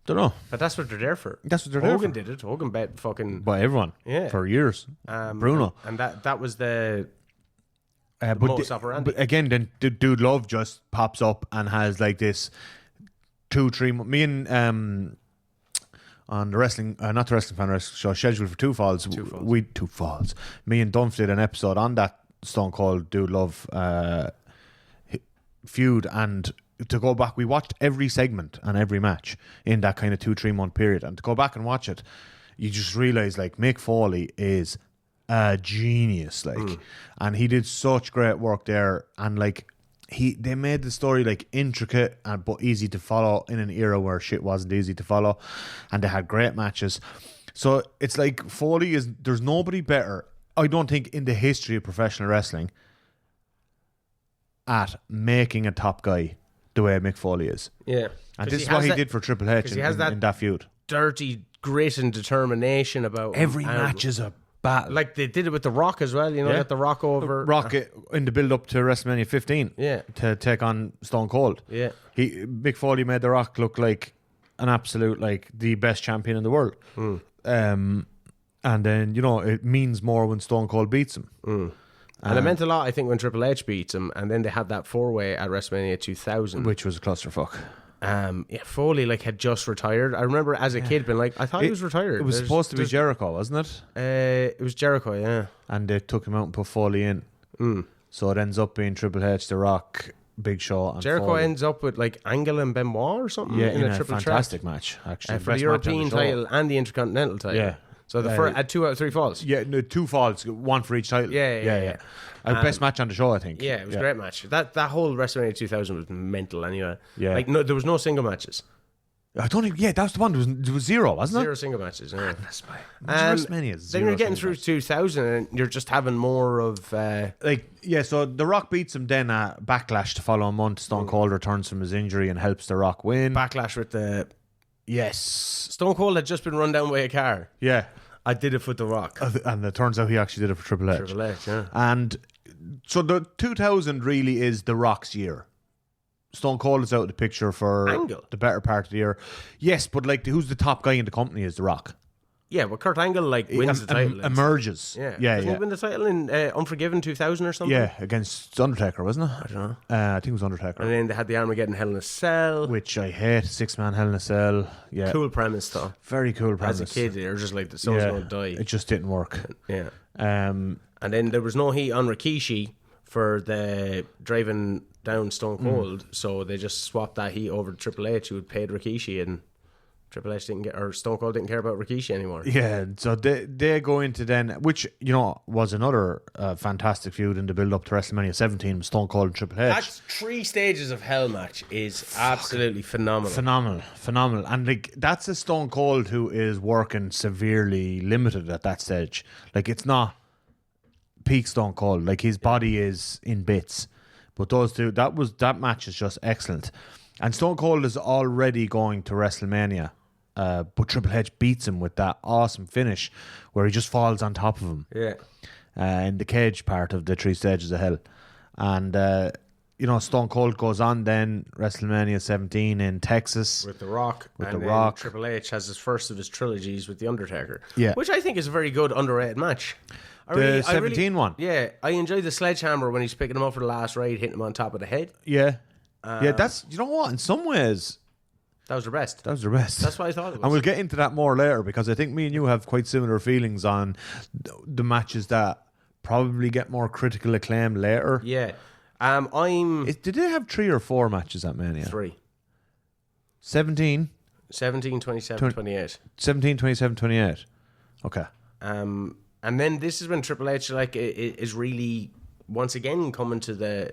don't know. But that's what they're there for. Hogan did it. Hogan bet fucking... By everyone. Yeah. For years. Bruno. And that was the modus operandi. But again, then Dude Love just pops up and has like this... 2-3 me and on the wrestling not the wrestling fan wrestling show scheduled for two falls. Me and Dunph did an episode on that Stone Cold Dude Love feud, and to go back we watched every segment and every match in that kind of 2-3 month period, and to go back and watch it you just realise like Mick Foley is a genius and he did such great work there, and like they made the story like intricate but easy to follow in an era where shit wasn't easy to follow, and they had great matches. So it's like Foley there's nobody better, I don't think, in the history of professional wrestling at making a top guy the way Mick Foley is. Yeah. And this is what he did for Triple H in that feud. Dirty grit and determination about every match is a battle. Like they did it with The Rock as well, get The Rock over. Rock in the build up to WrestleMania 15 to take on Stone Cold. Yeah. Mick Foley made The Rock look like an absolute, like the best champion in the world. And then, it means more when Stone Cold beats him. And it meant a lot, I think, when Triple H beats him, and then they had that 4-way at WrestleMania 2000. Which was a clusterfuck. Foley had just retired. I remember as a kid being like, I thought he was retired. It was supposed to be Jericho, wasn't it? It was Jericho, yeah. And they took him out and put Foley in. So it ends up being Triple H, The Rock, Big Show, and Jericho Foley. Ends up with like Angle and Benoit or something. Yeah, in a triple fantastic match, actually. For the European title and the Intercontinental title. Yeah. So the first had 2 out of 3 falls. Yeah, no, 2 falls, 1 for each title. Yeah. Best match on the show, I think. Yeah, it was a great match. That whole WrestleMania 2000 was mental anyway. Yeah. Like there was no single matches. I don't even. Yeah, that's the one. There was 0, wasn't it? 0 single matches. Yeah. WrestMania. Then you're getting through 2000, and you're just having more of So The Rock beats him then at Backlash to follow him on. Stone Cold returns from his injury and helps The Rock win. Backlash with the yes. Stone Cold had just been run down by a car. Yeah. I did it for The Rock. And it turns out he actually did it for Triple H. Triple H, yeah. And so the 2000 really is The Rock's year. Stone Cold is out of the picture for Angle. The better part of the year. Yes, but like who's the top guy in the company is The Rock. Yeah, but Kurt Angle wins the title. Emerges. Yeah. Didn't he win the title in Unforgiven 2000 or something? Yeah, against Undertaker, wasn't it? I don't know. I think it was Undertaker. And then they had the Armageddon Hell in a Cell. Which I hate. 6-man Hell in a Cell. Yeah. Cool premise though. Very cool premise. As a kid, you're just like, someone's going to die. It just didn't work. Yeah. And then there was no heat on Rikishi for the driving down Stone Cold, so they just swapped that heat over to Triple H, who had paid Rikishi, and Triple H didn't get, or Stone Cold didn't care about Rikishi anymore. Yeah, so they go into then, which, you know, was another fantastic feud in the build-up to WrestleMania 17 with Stone Cold and Triple H. That 3 stages of hell match is absolutely phenomenal. Phenomenal. And like, that's a Stone Cold who is working severely limited at that stage. Like, it's not peak Stone Cold. Like, his body is in bits. But those two, that match is just excellent. And Stone Cold is already going to WrestleMania. But Triple H beats him with that awesome finish where he just falls on top of him. Yeah. In the cage part of the 3 stages of hell. And, you know, Stone Cold goes on then, WrestleMania 17 in Texas. With The Rock. With and The Rock. Triple H has his first of his trilogies with The Undertaker. Yeah. Which I think is a very good, underrated match. The 17 one. Yeah. I enjoy the sledgehammer when he's picking him up for the last ride, hitting him on top of the head. Yeah. Yeah, that's, you know what, in some ways... That was the best. That was the best. That's what I thought it was. And we'll get into that more later because I think me and you have quite similar feelings on the matches that probably get more critical acclaim later. Yeah. Did they have 3 or 4 matches at Mania? 3. 17? 17, 27, 28. 17, 27, 28. Okay. And then this is when Triple H is really once again coming to the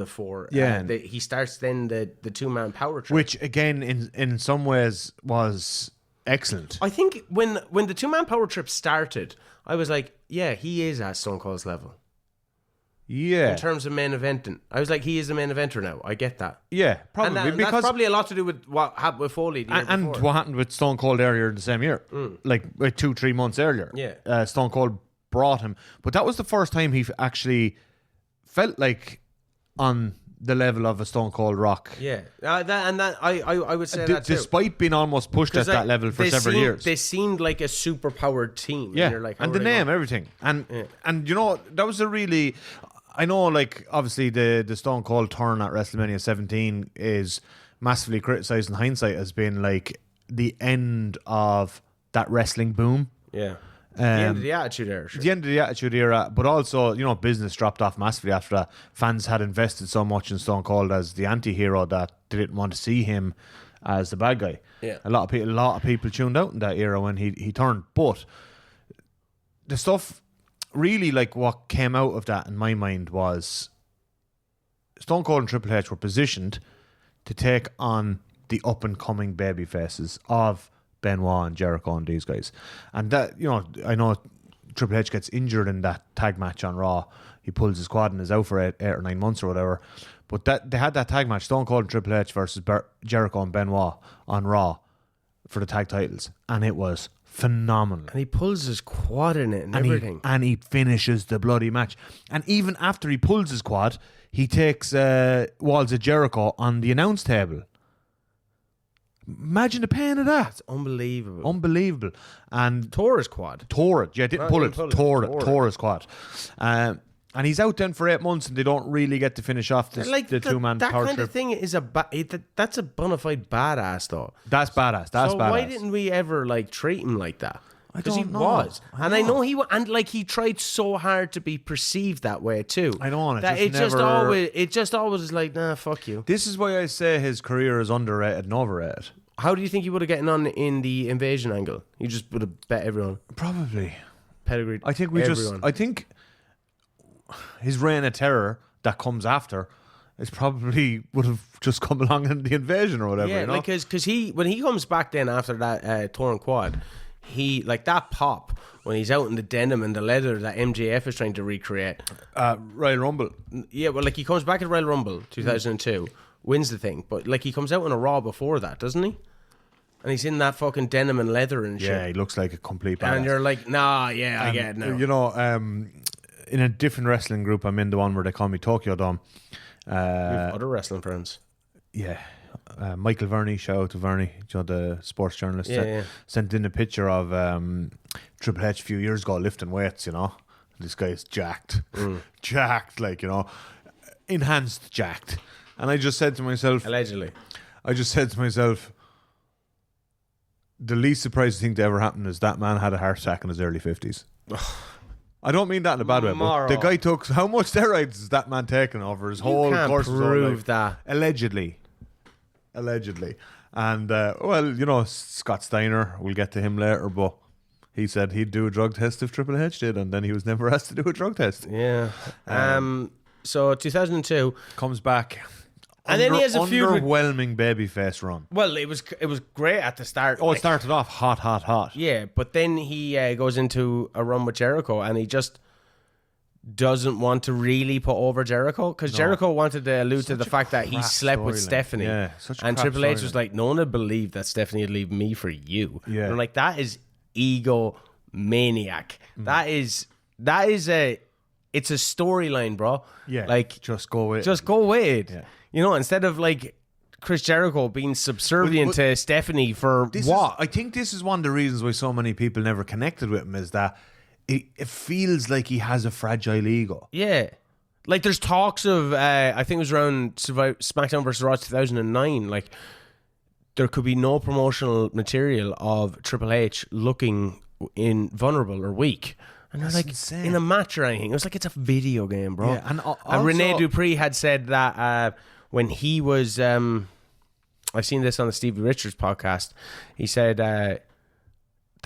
fore. Yeah. He starts then the 2-man power trip. Which again in some ways was excellent. I think when the 2-man power trip started, I was like, yeah, he is at Stone Cold's level. Yeah. In terms of main eventing. I was like, he is a main eventer now. I get that. Yeah, probably. And that's probably a lot to do with what happened with Foley the year and before. what happened with Stone Cold earlier in the same year. Like 2-3 months earlier. Yeah. Stone Cold brought him. But that was the first time he actually felt like on the level of a Stone Cold Rock. Yeah. I would say that too. Despite being almost pushed at that level for several years. They seemed like a super powered team. Yeah. And, you're like, and the name, everything. And you know, that was a really... I know, like, obviously the Stone Cold turn at WrestleMania 17 is massively criticised in hindsight as being like the end of that wrestling boom. Yeah. The end of the Attitude Era. Sure. The end of the Attitude Era, but also, you know, business dropped off massively after that. Fans had invested so much in Stone Cold as the anti-hero that they didn't want to see him as the bad guy. Yeah. A lot of people tuned out in that era when he turned. But the stuff... Really, like, what came out of that in my mind was Stone Cold and Triple H were positioned to take on the up-and-coming baby faces of Benoit and Jericho and these guys. And that, you know, I know Triple H gets injured in that tag match on Raw. He pulls his quad and is out for 8 or 9 months or whatever. But that they had that tag match, Stone Cold and Triple H versus Jericho and Benoit on Raw for the tag titles. And it was phenomenal. And he pulls his quad in it and everything. And he finishes the bloody match. And even after he pulls his quad, he takes Walls of Jericho on the announce table. Imagine the pain of that. It's unbelievable. Unbelievable. And tore his quad. Tore it. Yeah, didn't pull it. Tore his quad. And he's out then for 8 months, and they don't really get to finish off the 2-man power trip. That kind of thing is that's a bona fide badass, though. That's badass. That's so badass. Why didn't we ever like treat him like that? Because he know. was, and I know he was, and like he tried so hard to be perceived that way too. I know, and it just always is like, nah, fuck you. This is why I say his career is underrated and overrated. How do you think he would have gotten on in the invasion angle? He just would have bet everyone. Probably. Pedigreed. I think his reign of terror that comes after is probably would have just come along in the invasion or whatever. Yeah, you know? like because when he comes back then after that torn quad, he like that pop when he's out in the denim and the leather that MJF is trying to recreate. Royal Rumble. Yeah, well, like he comes back at Royal Rumble 2002, wins the thing, but like he comes out in a Raw before that, doesn't he? And he's in that fucking denim and leather and shit. Yeah, he looks like a complete badass. And you're like, nah, yeah, I get it now. You know, in a different wrestling group, I'm in the one where they call me Tokyo Dome. You have other wrestling friends. Yeah. Michael Verney, shout out to Verney, you know, the sports journalist, yeah. sent in a picture of Triple H a few years ago lifting weights, you know. This guy's jacked. Jacked, like, you know, enhanced jacked. And I just said to myself... Allegedly. I just said to myself, the least surprising thing to ever happen is that man had a heart attack in his early 50s. I don't mean that in a bad way, but the guy took... How much steroids is that man taking over his whole course? You can't prove that. Allegedly. And, Scott Steiner, we'll get to him later, but he said he'd do a drug test if Triple H did, and then he was never asked to do a drug test. Yeah. So 2002 comes back. And then he has a feud with... underwhelming babyface run. Well, it was great at the start. Oh, it started off hot. Yeah, but then he goes into a run with Jericho, and he just doesn't want to really put over Jericho, because Jericho wanted to allude to the fact that he slept with Stephanie. Yeah, such a and crap Triple H storyline. was like, no one would believe that Stephanie would leave me for you. Yeah. And I'm like, that is ego maniac. That is it's a storyline, bro. Yeah, like just go with it. Just go with it. Yeah. You know, instead of like Chris Jericho being subservient to Stephanie for what? I think this is one of the reasons why so many people never connected with him, is that it feels like he has a fragile ego. Yeah. Like there's talks of, I think it was around SmackDown vs. Raw 2009, like there could be no promotional material of Triple H looking vulnerable or weak. And they're like, insane. In a match or anything. It was like, it's a video game, bro. Yeah, and Rene Dupree had said that when he was, I've seen this on the Stevie Richards podcast, he said that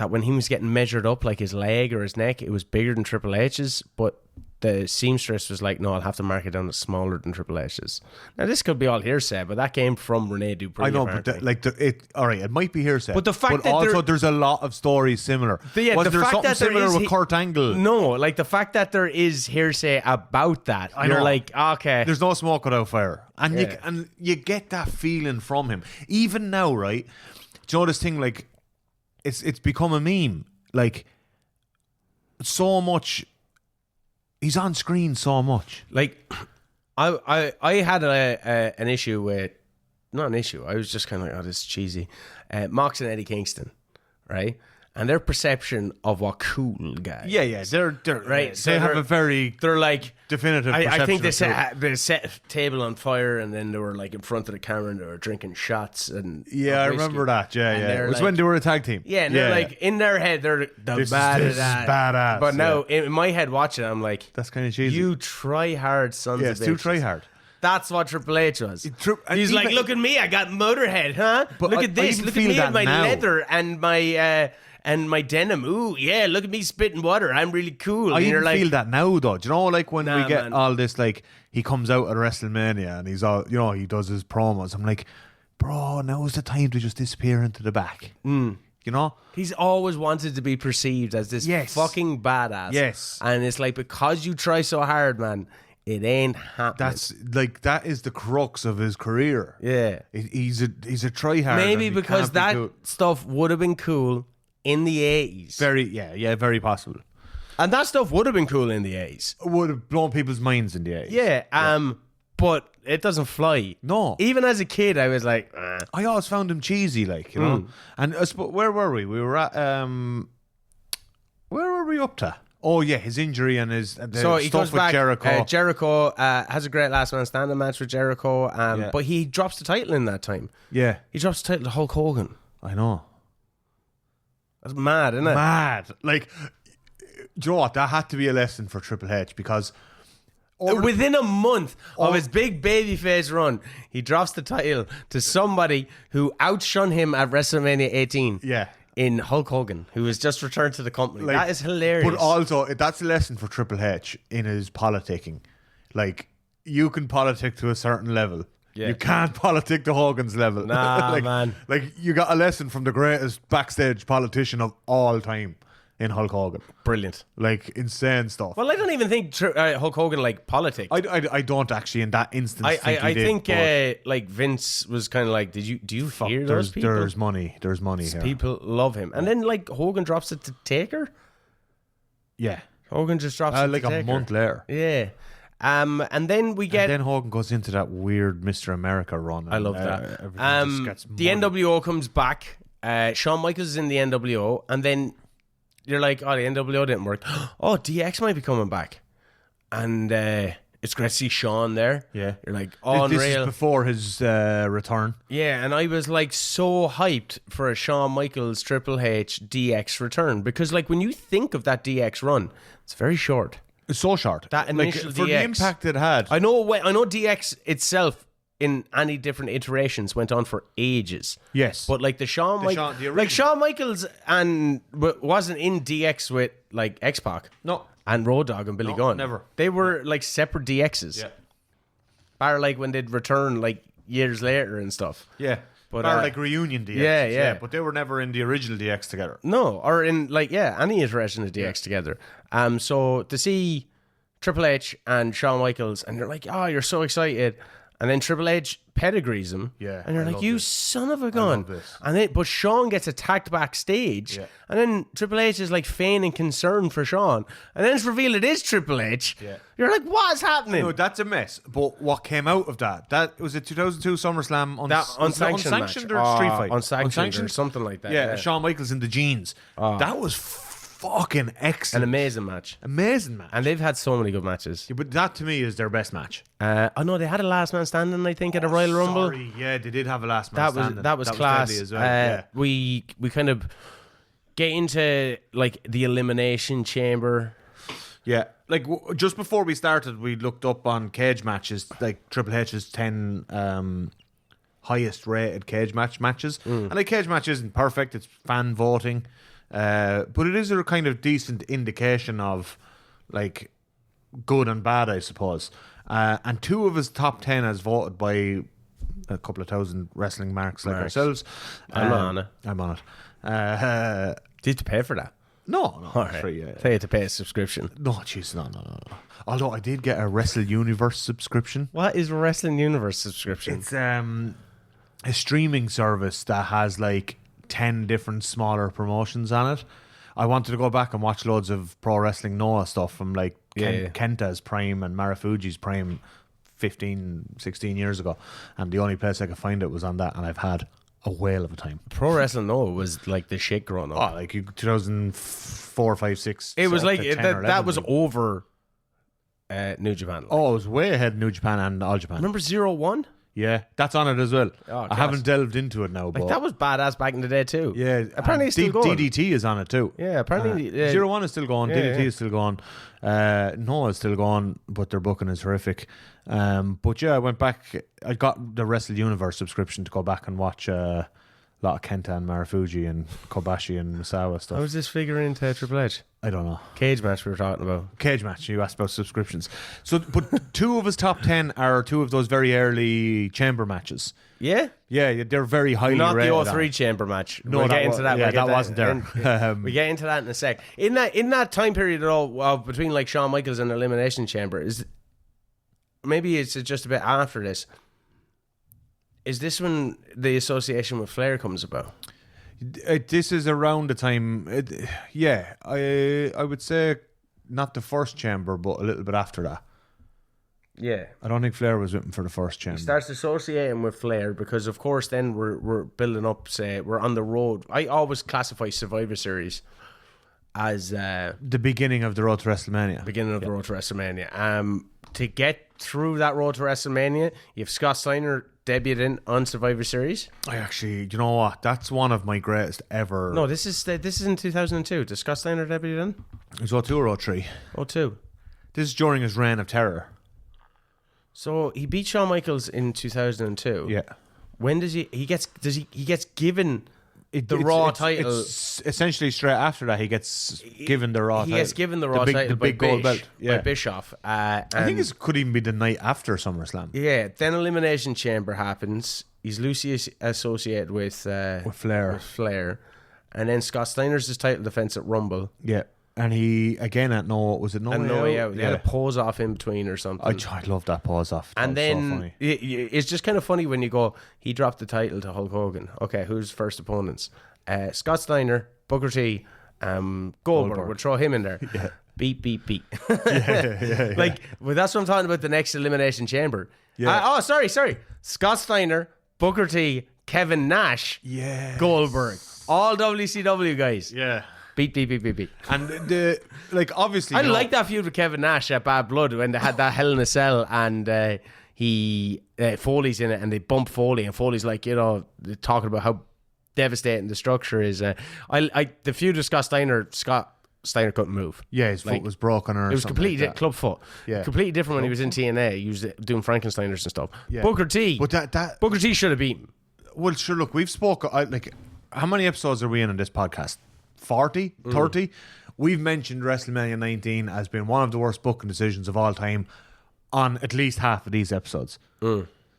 when he was getting measured up, like his leg or his neck, it was bigger than Triple H's, but the seamstress was like, no, I'll have to mark it down as smaller than Triple H's. Now, this could be all hearsay, but that came from Rene Dupree. I know, but it might be hearsay. But the fact that also there's a lot of stories similar. Was there something similar with Kurt Angle? No, like the fact that there is hearsay about that, you're like, okay. There's no smoke without fire. And you get that feeling from him. Even now, right? Do you know this thing, like, it's become a meme. Like, so much... He's on screen so much. Like, I had an issue with... Not an issue. I was just kind of like, oh, this is cheesy. Mox and Eddie Kingston, right? And their perception of what cool guys. Yeah. They're right. Yeah, So they have a very they're like definitive I think they perception set a table on fire, and then they were like in front of the camera and they were drinking shots and I remember that. Yeah. It was like, when they were a tag team. Yeah, and they're like in their head they're the badass. But now in my head watching it, I'm like, that's kind of cheesy. You try hard sons of bitches. It's too try hard. That's what Triple H was. He's like, look at me, I got Motorhead, huh? But look at this. Look at me and my leather and my denim. Ooh, yeah, look at me spitting water. I'm really cool. I and even like, feel that now, though. Do you know, like, when we get all this, like, he comes out at WrestleMania and he's all, you know, he does his promos. I'm like, bro, now's the time to just disappear into the back. You know? He's always wanted to be perceived as this fucking badass. Yes. And it's like, because you try so hard, man, it ain't happening. That is the crux of his career. Yeah. He's a tryhard. Maybe because that stuff would have been cool in the 80s. Very possible. And that stuff would have been cool in the 80s. Would have blown people's minds in the 80s. Yeah, but it doesn't fly. No. Even as a kid, I was like, I always found him cheesy, like, you know. And where were we? We were at where were we up to? Oh yeah, his injury and his so he goes with back. Jericho. Jericho has a great last man standing match with Jericho, but he drops the title in that time. Yeah, he drops the title to Hulk Hogan. I know. That's mad, isn't it? Mad. Like, do you know what? That had to be a lesson for Triple H, because within a month of his big babyface run, he drops the title to somebody who outshone him at WrestleMania 18. Yeah. In Hulk Hogan, who has just returned to the company. Like, that is hilarious. But also, that's a lesson for Triple H in his politicking. Like, you can politic to a certain level. Yeah. You can't politic to Hogan's level. Nah, man. Like, you got a lesson from the greatest backstage politician of all time in Hulk Hogan. Brilliant. Like, insane stuff. Well, I don't even think Hulk Hogan, like, politics. I don't actually in that instance I think like, Vince was kind of like, do you hear those people? There's money here. People love him. And then, like, Hogan drops it to Taker? Yeah. Hogan just drops it like to Taker. A month later. Yeah. And then we get... And then Hogan goes into that weird Mr. America run. I love that. The NWO comes back. Shawn Michaels is in the NWO. And then... You're like, oh, the NWO didn't work. Oh, DX might be coming back. And it's great to see Shawn there. Yeah. You're like, oh, unreal. This is before his return. Yeah, and I was like so hyped for a Shawn Michaels Triple H DX return. Because like when you think of that DX run, it's very short. It's so short. That initial for DX. the impact it had. I know DX itself in any different iterations went on for ages. Yes. But like the original. Shawn Michaels and wasn't in DX with like X-Pac. No. And Road Dogg and Billy Gunn. Never. They were like separate DXs. Yeah. Bar like when they'd return like years later and stuff. Yeah. But like reunion DX. Yeah. But they were never in the original DX together. No, or in like any iteration of DX together. So to see Triple H and Shawn Michaels, and they're like, "Oh, you're so excited," and then Triple H pedigrees him, and you're like, "You son of a gun!" But Shawn gets attacked backstage, and then Triple H is like feigning concern for Shawn, and then it's revealed it is Triple H. Yeah. You're like, "What's happening?" No, that's a mess. But what came out of that was a 2002 SummerSlam unsanctioned or match. street fight, unsanctioned or something like that. Yeah, Shawn Michaels in the jeans. That was fucking excellent. An amazing match. And they've had so many good matches. Yeah, but that to me is their best match. No, they had a last man standing, I think, at a Royal Rumble. Yeah, they did have a last man standing. That was class. As well. We kind of get into like the Elimination Chamber. Yeah, like just before we started, we looked up on cage matches, like Triple H's 10 highest rated cage matches. And like cage match isn't perfect; it's fan voting. But it is a kind of decent indication of like good and bad, I suppose. And 2 of his top 10 as voted by a couple of thousand wrestling marks like ourselves. I'm on it. I'm on it. Do you have to pay for that? No, right. Free. So you have to pay a subscription. No, jeez, no. Although I did get a Wrestle Universe subscription. What is a Wrestling Universe subscription? It's a streaming service that has like 10 different smaller promotions on it. I wanted to go back and watch loads of Pro Wrestling Noah stuff from like Kenta's prime and Marufuji's prime 15, 16 years ago. And the only place I could find it was on that, and I've had a whale of a time. Pro Wrestling Noah was like the shit growing up. Oh, like 2004, 5, 6. It was like that was over New Japan. Like. Oh, it was way ahead of New Japan and All Japan. Remember 01? Yeah, that's on it as well. Oh, I haven't delved into it now, but like that was badass back in the day too. Yeah, apparently it's still going. DDT is on it too. Yeah, apparently 01 is still going. DDT is still going. Noah is still going, but their booking is horrific. But yeah, I went back. I got the Wrestle Universe subscription to go back and watch a lot of Kenta and Marufuji and Kobashi and Misawa stuff. How was this figuring into Triple H? I don't know. Cage match we were talking about. Cage match. You asked about subscriptions. So, but 2 of his top 10 are 2 of those very early chamber matches. Yeah? Yeah, they're very highly not rated. Not the 03 chamber match. No, we'll get into that. Yeah, that wasn't there. We get into that in a sec. In that time period at all, between like Shawn Michaels and Elimination Chamber, maybe it's just a bit after this. Is this when the association with Flair comes about? This is around the time. I would say not the first chamber, but a little bit after that. Yeah, I don't think Flair was with him for the first chamber. He starts associating with Flair because, of course, then we're building up. Say we're on the road. I always classify Survivor Series as the beginning of the road to WrestleMania. The road to WrestleMania. To get through that road to WrestleMania, you have Scott Steiner debuted on Survivor Series. I actually, you know what? That's one of my greatest ever. No, this is in 2002. Did Scott Steiner debut in? It was 02 or 03. 02. This is during his reign of terror. So he beat Shawn Michaels in 2002. Yeah. When does he gets given the Raw title? It's essentially straight after that he gets given the Raw title. He gets given the Raw title the big gold belt. By Bischoff. I think it could even be the night after SummerSlam. Yeah. Then Elimination Chamber happens. He's loosely associated with Flair. And then Scott Steiner's his title defense at Rumble. Yeah. And he, again, at No Way Out? They had a pause off in between or something. I love that pause off. And then so funny. It's just kind of funny when you go, he dropped the title to Hulk Hogan. Okay, who's first opponents? Scott Steiner, Booker T, Goldberg. We'll throw him in there. Yeah. Beat. Yeah. Like, well, that's what I'm talking about, the next Elimination Chamber. Yeah. Sorry. Scott Steiner, Booker T, Kevin Nash, Goldberg. All WCW guys. Yeah. Beat. And obviously, I like that feud with Kevin Nash at Bad Blood when they had that Hell in a Cell and Foley's in it and they bump Foley and Foley's like, talking about how devastating the structure is. The feud with Scott Steiner, Scott Steiner couldn't move. Yeah, his foot was broken or it was something completely like that. club foot. Yeah. Completely different when he was in TNA. He was doing Frankensteiners and stuff. Yeah. Booker T. But Booker T should have beaten. Well, sure, look, we've spoken, how many episodes are we in this podcast? 40? 30? We've mentioned WrestleMania 19 as being one of the worst booking decisions of all time on at least half of these episodes.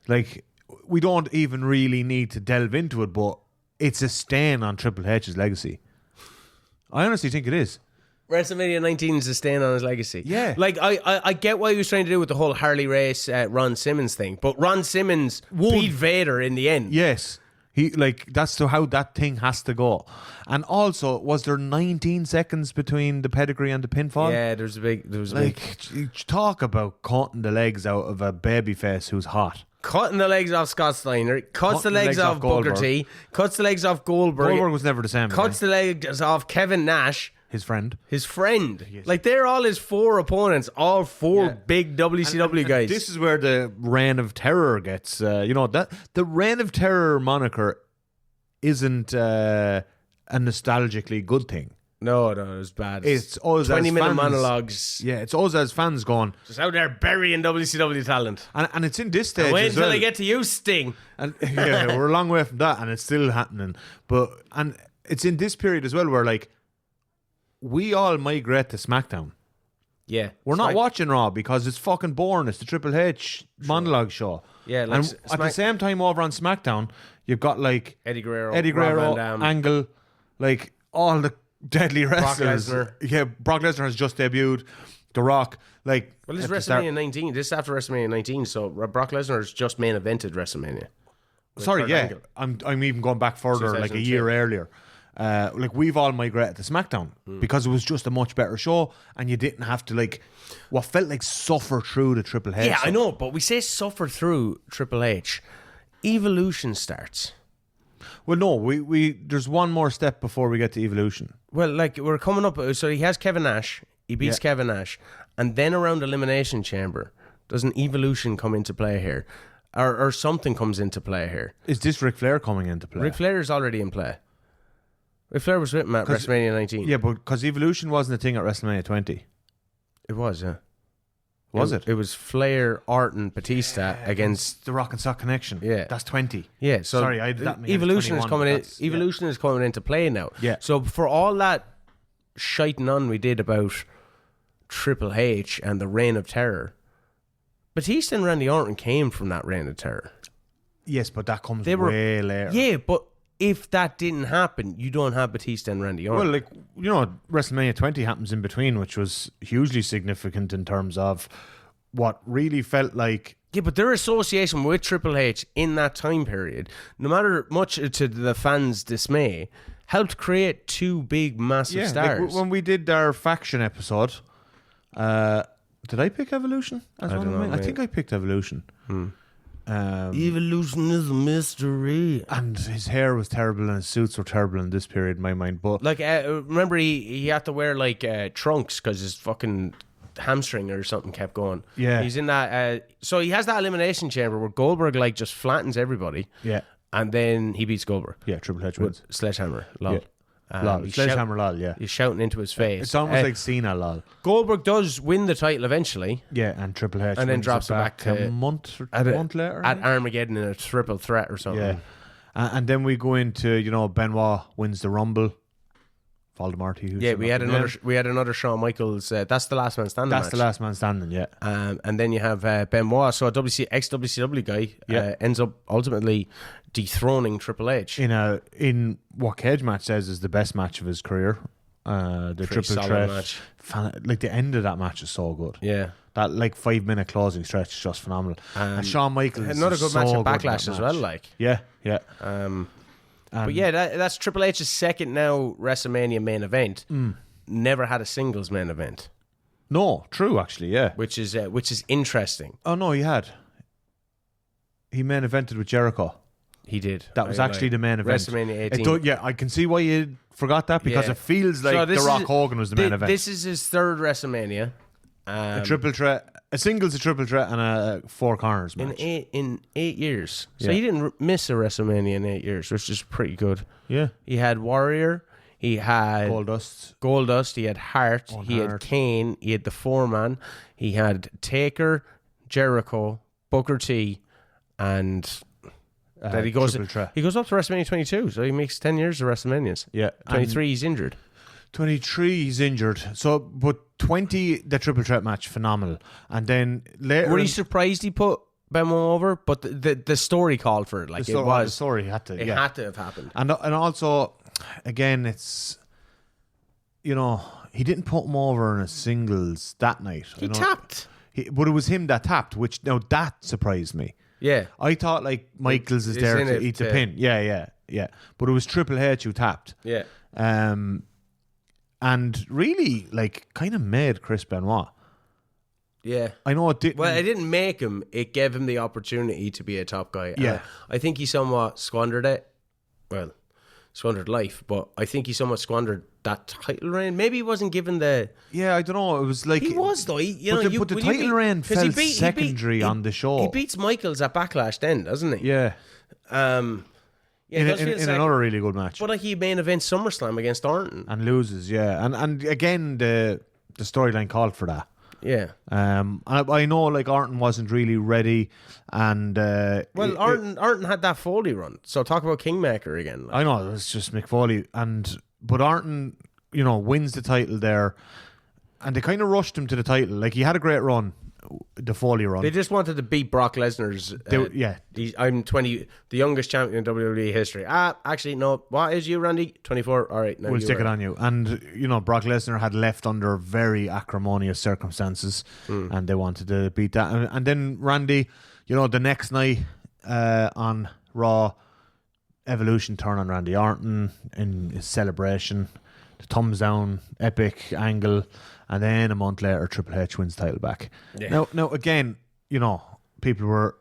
Like, we don't even really need to delve into it, but it's a stain on Triple H's legacy. I honestly think it is. WrestleMania 19 is a stain on his legacy. Yeah. Like, I get what he was trying to do with the whole Harley Race, Ron Simmons thing, but Ron Simmons beat Vader in the end. Yes. That's how that thing has to go. And also, was there 19 seconds between the pedigree and the pinfall? Yeah, there was a big... Talk about cutting the legs out of a babyface who's hot. Cutting the legs off Scott Steiner, cuts the legs off Booker T, cuts the legs off Goldberg. Goldberg was never the same. Cuts the legs off Kevin Nash. His friend. Yes. Like, they're all his 4 opponents, all 4 big WCW guys. This is where the Reign of Terror gets, that the Reign of Terror moniker isn't a nostalgically good thing. No, it was bad. It's always 20-minute monologues. Yeah, it's always as fans going. Just out there burying WCW talent. And it's in this stage. Wait as until well. I get to you, Sting. And yeah, we're a long way from that, and it's still happening. And it's in this period as well where, like, we all migrate to SmackDown. Yeah. We're not watching Raw because it's fucking boring. It's the Triple H monologue show. Yeah, like and at the same time over on SmackDown, you've got like Eddie Guerrero, Rob Van Dam, Angle, like all the deadly wrestlers. Brock Lesnar. Yeah, Brock Lesnar has just debuted. The Rock, like... Well, this is WrestleMania 19. This is after WrestleMania 19, so Brock Lesnar has just main evented WrestleMania. Sorry, yeah. I'm even going back further, like a year earlier. Like, we've all migrated to SmackDown because it was just a much better show, and you didn't have to, like, what felt like suffer through the Triple H. Yeah, stuff. I know, but we say suffer through Triple H. Evolution starts. Well, no, we there's one more step before we get to Evolution. Well, like, we're coming up, so he has Kevin Nash, he beats Kevin Nash, and then around Elimination Chamber, does an Evolution come into play here? Or something comes into play here? Is this Ric Flair coming into play? Ric Flair is already in play. Ric Flair was with him at WrestleMania 19. Yeah, but because Evolution wasn't a thing at WrestleMania 20. It was, yeah. Was it? It was Flair, Orton, Batista against the Rock and Sock Connection. Yeah. That's 20. Yeah, so sorry, I did that mean Evolution is coming in. Evolution is coming into play now. Yeah. So for all that shiting on we did about Triple H and the Reign of Terror, Batista and Randy Orton came from that Reign of Terror. Yes, but that comes way later. Yeah, but if that didn't happen, you don't have Batista and Randy Orton. Well, like, WrestleMania 20 happens in between, which was hugely significant in terms of what really felt like... Yeah, but their association with Triple H in that time period, no matter much to the fans' dismay, helped create 2 big, massive stars. Like when we did our faction episode, did I pick Evolution? I don't know. I think I picked Evolution. Evolution is a mystery. And his hair was terrible and his suits were terrible in this period in my mind. But like, remember he had to wear like trunks because his fucking hamstring or something kept going. Yeah. He's in that. So he has that Elimination Chamber where Goldberg like just flattens everybody. Yeah. And then he beats Goldberg. Yeah, Triple H wins. Sledgehammer. Lol. Yeah. Sledgehammer lol, yeah. He's shouting into his face. It's almost like Cena lol. Goldberg does win the title eventually. Yeah, and Triple H and then drops it back to a month later. At Armageddon in a triple threat or something. Yeah. And then we go into, Benoit wins the Rumble. Voldemort. Yeah, we had another Shawn Michaels. That's the last man standing. That's the last man standing. Yeah. And then you have Benoit, so a ex-WCW guy, ends up ultimately dethroning Triple H in what Cage match says is the best match of his career. The triple threat match. Like the end of that match is so good. Yeah. That like 5-minute closing stretch is just phenomenal. And Shawn Michaels another good match at Backlash as well. Like yeah. But yeah, that's Triple H's second now WrestleMania main event. Never had a singles main event. No, true actually, yeah. Which is interesting. Oh no, he had. He main evented with Jericho. He did. That was actually the main event. WrestleMania 18. Yeah, I can see why you forgot that because it feels like The Rock Hogan was the main event. This is his third WrestleMania. A triple threat, a singles, a triple threat, and a 4 corners match. In 8 years. So he didn't miss a WrestleMania in 8 years, which is pretty good. Yeah. He had Warrior. He had Goldust. He had Hart. He had Kane. He had the Foreman. He had Taker, Jericho, Booker T, and that he goes up to WrestleMania 22. So he makes 10 years of WrestleManias. Yeah, 23. He's injured. 23, he's injured. So, but 20, the triple threat match, phenomenal. And then later, were you surprised he put Benoit over? But the story called for it. Like the story had to. It had to have happened. And also, again, it's, you know, he didn't put him over in a singles that night. He tapped. But it was him that tapped, which now that surprised me. Yeah, I thought like Michaels is there to eat the pin. Yeah. But it was Triple H who tapped. Yeah. And really, like, kind of made Chris Benoit. Yeah. I know it didn't. Well, it didn't make him. It gave him the opportunity to be a top guy. Yeah. I think he somewhat squandered it. Well, squandered life, but I think he somewhat squandered that title reign. Maybe he wasn't given the... Yeah, I don't know. It was like... He was, though. But the title reign felt secondary on the show. He beats Michaels at Backlash then, doesn't he? Yeah. Yeah, in another really good match. But like he main event SummerSlam against Orton. And loses, yeah. And again, the storyline called for that. Yeah. I know like Orton wasn't really ready, and Orton had that Foley run. So talk about Kingmaker again. I know it's just Mick Foley, but Orton, you know, wins the title there, and they kind of rushed him to the title. Like he had a great run, the Foley run. They just wanted to beat Brock Lesnar's. I'm 20, the youngest champion in WWE history. Actually, no. What is you, Randy? 24. All right, we'll stick it on you. And you know, Brock Lesnar had left under very acrimonious circumstances, and they wanted to beat that. And then Randy, you know, the next night on Raw, Evolution turn on Randy Orton in his celebration, the thumbs down, epic angle. And then a month later, Triple H wins the title back. Yeah. Now again, you know, people were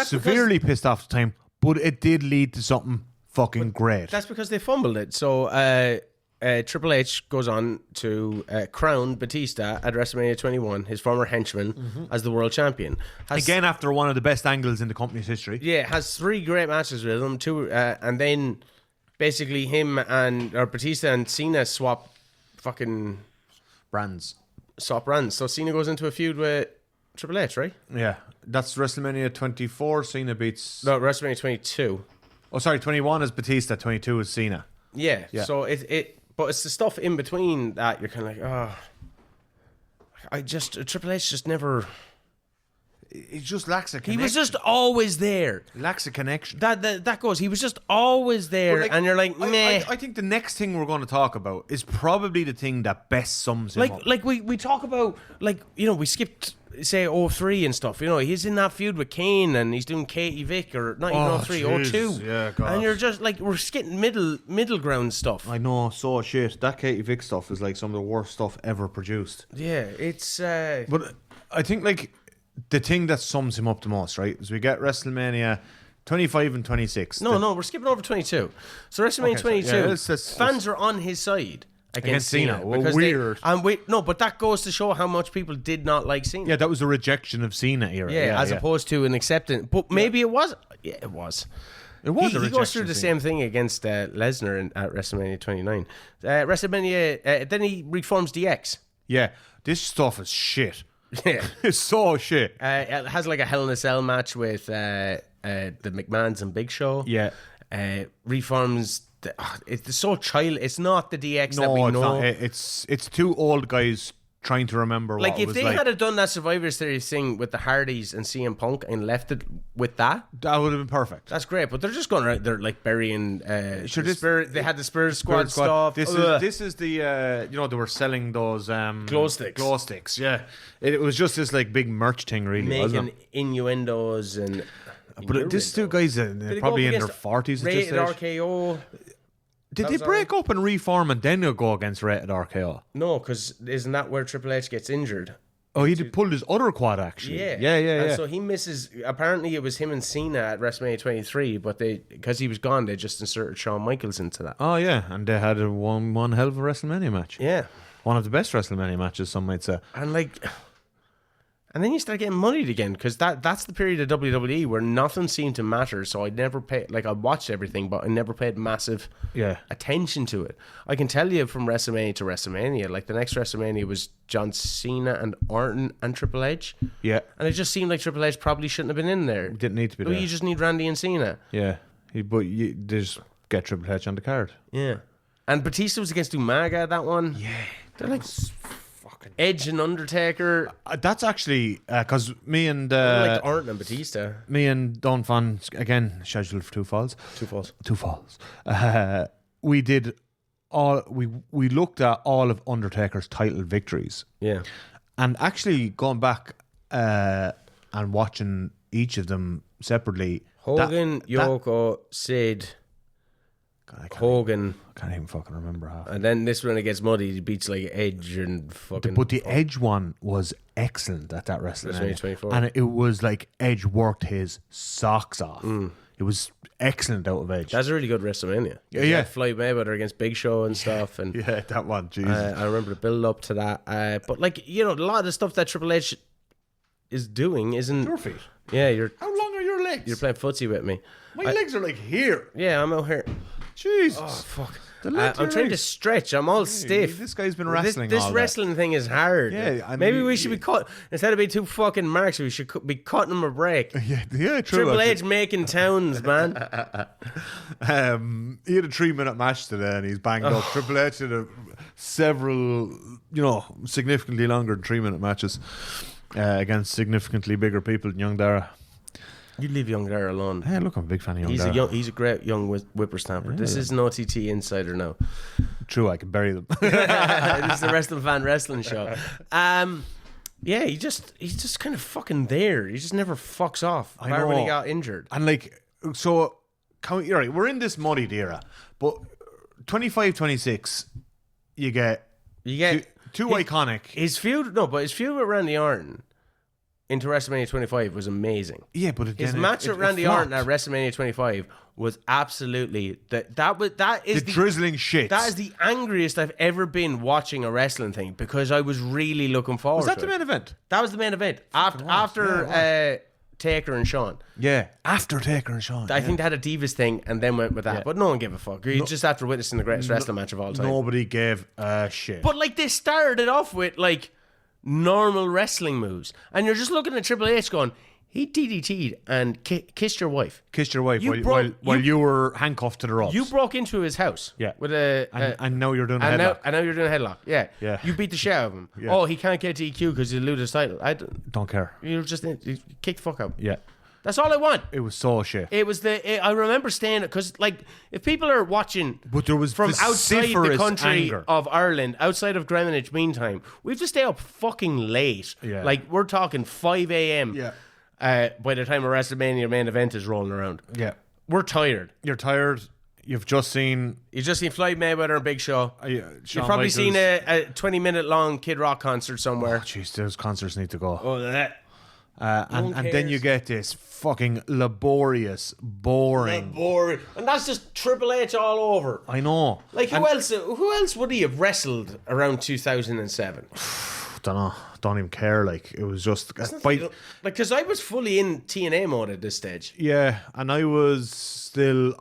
severely pissed off at the time, but it did lead to something fucking great. That's because they fumbled it. So Triple H goes on to crown Batista at WrestleMania 21, his former henchman, as the world champion. Again, after one of the best angles in the company's history. Yeah, has 3 great matches with him, and then basically Batista and Cena swap fucking... Swap brands. So Cena goes into a feud with Triple H, right? Yeah. That's WrestleMania 24. Cena beats... No, WrestleMania 22. Oh, sorry. 21 is Batista. 22 is Cena. Yeah. So but it's the stuff in between that you're kind of like, Triple H just never... He just lacks a connection. He was just always there. Lacks a connection. That goes. He was just always there, and you're like, meh. I think the next thing we're going to talk about is probably the thing that best sums him up. Like we talk about, like, you know, we skipped, say, 03 and stuff. You know, he's in that feud with Kane, and he's doing Katie Vick, or not even 03, 02. Yeah, God. And you're just like, we're skipping middle ground stuff. I know, so shit. That Katie Vick stuff is like some of the worst stuff ever produced. Yeah, it's... But I think, like... The thing that sums him up the most, right, is we get WrestleMania 25 and 26. No, we're skipping over 22. So WrestleMania 22, fans are on his side against Cena. Well, weird. But that goes to show how much people did not like Cena. Yeah, that was a rejection of Cena era. Yeah, as opposed to an acceptance. But maybe it was. Yeah, it was. It was a rejection. He goes through the same thing against Lesnar at WrestleMania 29. Then he reforms DX. Yeah, this stuff is shit. Yeah. It's so shit. It has like a Hell in a Cell match with the McMahons and Big Show. Yeah. Reforms. It's so child. It's not the DX that we know. It's 2 old guys trying to remember like what if it was they like. had done that Survivor Series thing with the Hardys and CM Punk and left it with that would have been perfect. That's great, but they're just going right. They're like burying. They had the Spirit Squad stuff. This is the you know, they were selling those glow sticks. Yeah, it was just this like big merch thing, really, making innuendos and. But this 2 guys, they're probably in their 40s. Rated RKO. Did they break up and reform and then go against Rated RKO? No, because isn't that where Triple H gets injured? Oh, he pulled his other quad, actually. Yeah. And so he misses. Apparently, it was him and Cena at WrestleMania 23, but because he was gone, they just inserted Shawn Michaels into that. Oh yeah, and they had one hell of a WrestleMania match. Yeah, one of the best WrestleMania matches, some might say. And like, And then you start getting moneyed again, because that's the period of WWE where nothing seemed to matter. So I never paid, like, I watched everything, but I never paid massive attention to it. I can tell you from WrestleMania to WrestleMania, like the next WrestleMania was John Cena and Orton and Triple H. Yeah. And it just seemed like Triple H probably shouldn't have been in there. Didn't need to be there. You just need Randy and Cena. Yeah. But you just get Triple H on the card. Yeah. And Batista was against Umaga, that one. Yeah. They're like Edge and Undertaker. That's actually because me and like Orton and Batista. Me and Don Fan again scheduled for two falls. We did all. We looked at all of Undertaker's title victories. Yeah, and actually going back and watching each of them separately. Hogan, Yoko, Sid. Hogan. I can't even fucking remember how. And then this one, it gets muddy. He beats like Edge and fucking. But the Edge one was excellent at that WrestleMania. 24. And it was like Edge worked his socks off. It was excellent out of Edge. That's a really good WrestleMania. Yeah. Floyd Mayweather against Big Show and stuff. And yeah, that one. Jesus. I remember the build up to that. But like, you know, a lot of the stuff that Triple H is doing isn't. Your feet. Yeah, you're. How long are your legs? You're playing footsie with me. My legs are like here. Yeah, I'm out here. Jesus. Oh, fuck. I'm trying to stretch. I'm all stiff. This guy's been wrestling This all wrestling thing is hard. Yeah, I mean, maybe we should be cut. Instead of being two fucking marks, we should be cutting them a break. Yeah, true. Triple H making towns, man. He had a 3-minute match today and he's banged up. Triple H had several, significantly longer than 3-minute matches against significantly bigger people than Young Dara. You leave Young Dara alone. Hey, look, I'm a big fan of Young Dara. He's a great young whippersnapper. This is an OTT insider now. True, I can bury them. This is the Wrestling Fan Wrestling Show. Yeah, he's just kind of fucking there. He just never fucks off. I know. When he got injured. And like, so, you're right, we're in this muddied era, but 25, 26, you get two iconic. His feud with Randy Orton into WrestleMania 25 was amazing. Yeah, but his match with Randy Orton at WrestleMania 25 was absolutely that is the drizzling shit. That is the angriest I've ever been watching a wrestling thing, because I was really looking forward. Was that to the main event? That was the main event after Taker and Shawn. Yeah, after Taker and Shawn. I think they had a Divas thing and then went with that, but no one gave a fuck. Just after witnessing the greatest wrestling match of all time, nobody gave a shit. But like, they started it off with like normal wrestling moves, and you're just looking at Triple H going, he DDT'd and kissed your wife. Kissed your wife while you were handcuffed to the ropes. You broke into his house. Yeah. With and now you're doing a headlock. And now you're doing a headlock. Yeah. Yeah. You beat the shit out of him. Yeah. Oh, he can't get DQ because he lose his title. I don't care. You kick the fuck out. Yeah. That's all I want. It was so shit. It was I remember staying, because like, if people are watching, but there was from outside the country anger of Ireland, outside of Greenwich Mean Time, we have to stay up fucking late. Yeah. Like, we're talking 5 a.m. Yeah. By the time a WrestleMania main event is rolling around. Yeah. We're tired. You're tired. You've just seen Floyd Mayweather and Big Show. You've probably seen a 20-minute long Kid Rock concert somewhere. Oh, jeez, those concerts need to go. Oh, that. And then you get this fucking laborious, boring. And that's just Triple H all over. I know. Like, who else would he have wrestled around 2007? Don't know. Don't even care. Like, it was just a fight. Like, because I was fully in TNA mode at this stage. Yeah, and I was in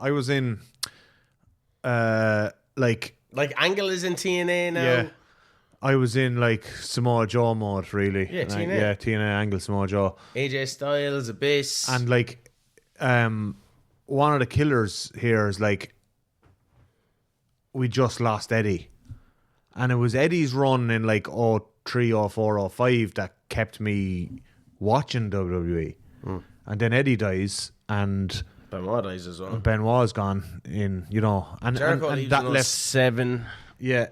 like Angle is in TNA now. Yeah. I was in like Samoa Joe mode, really. Yeah, TNA. TNA, Angle, Samoa Joe. AJ Styles, Abyss. And like, one of the killers here is like, we just lost Eddie. And it was Eddie's run in like 03, 04, 05 that kept me watching WWE. And then Eddie dies, and Benoit dies as well. Benoit's gone in, and Jericho and that left 7. Yeah.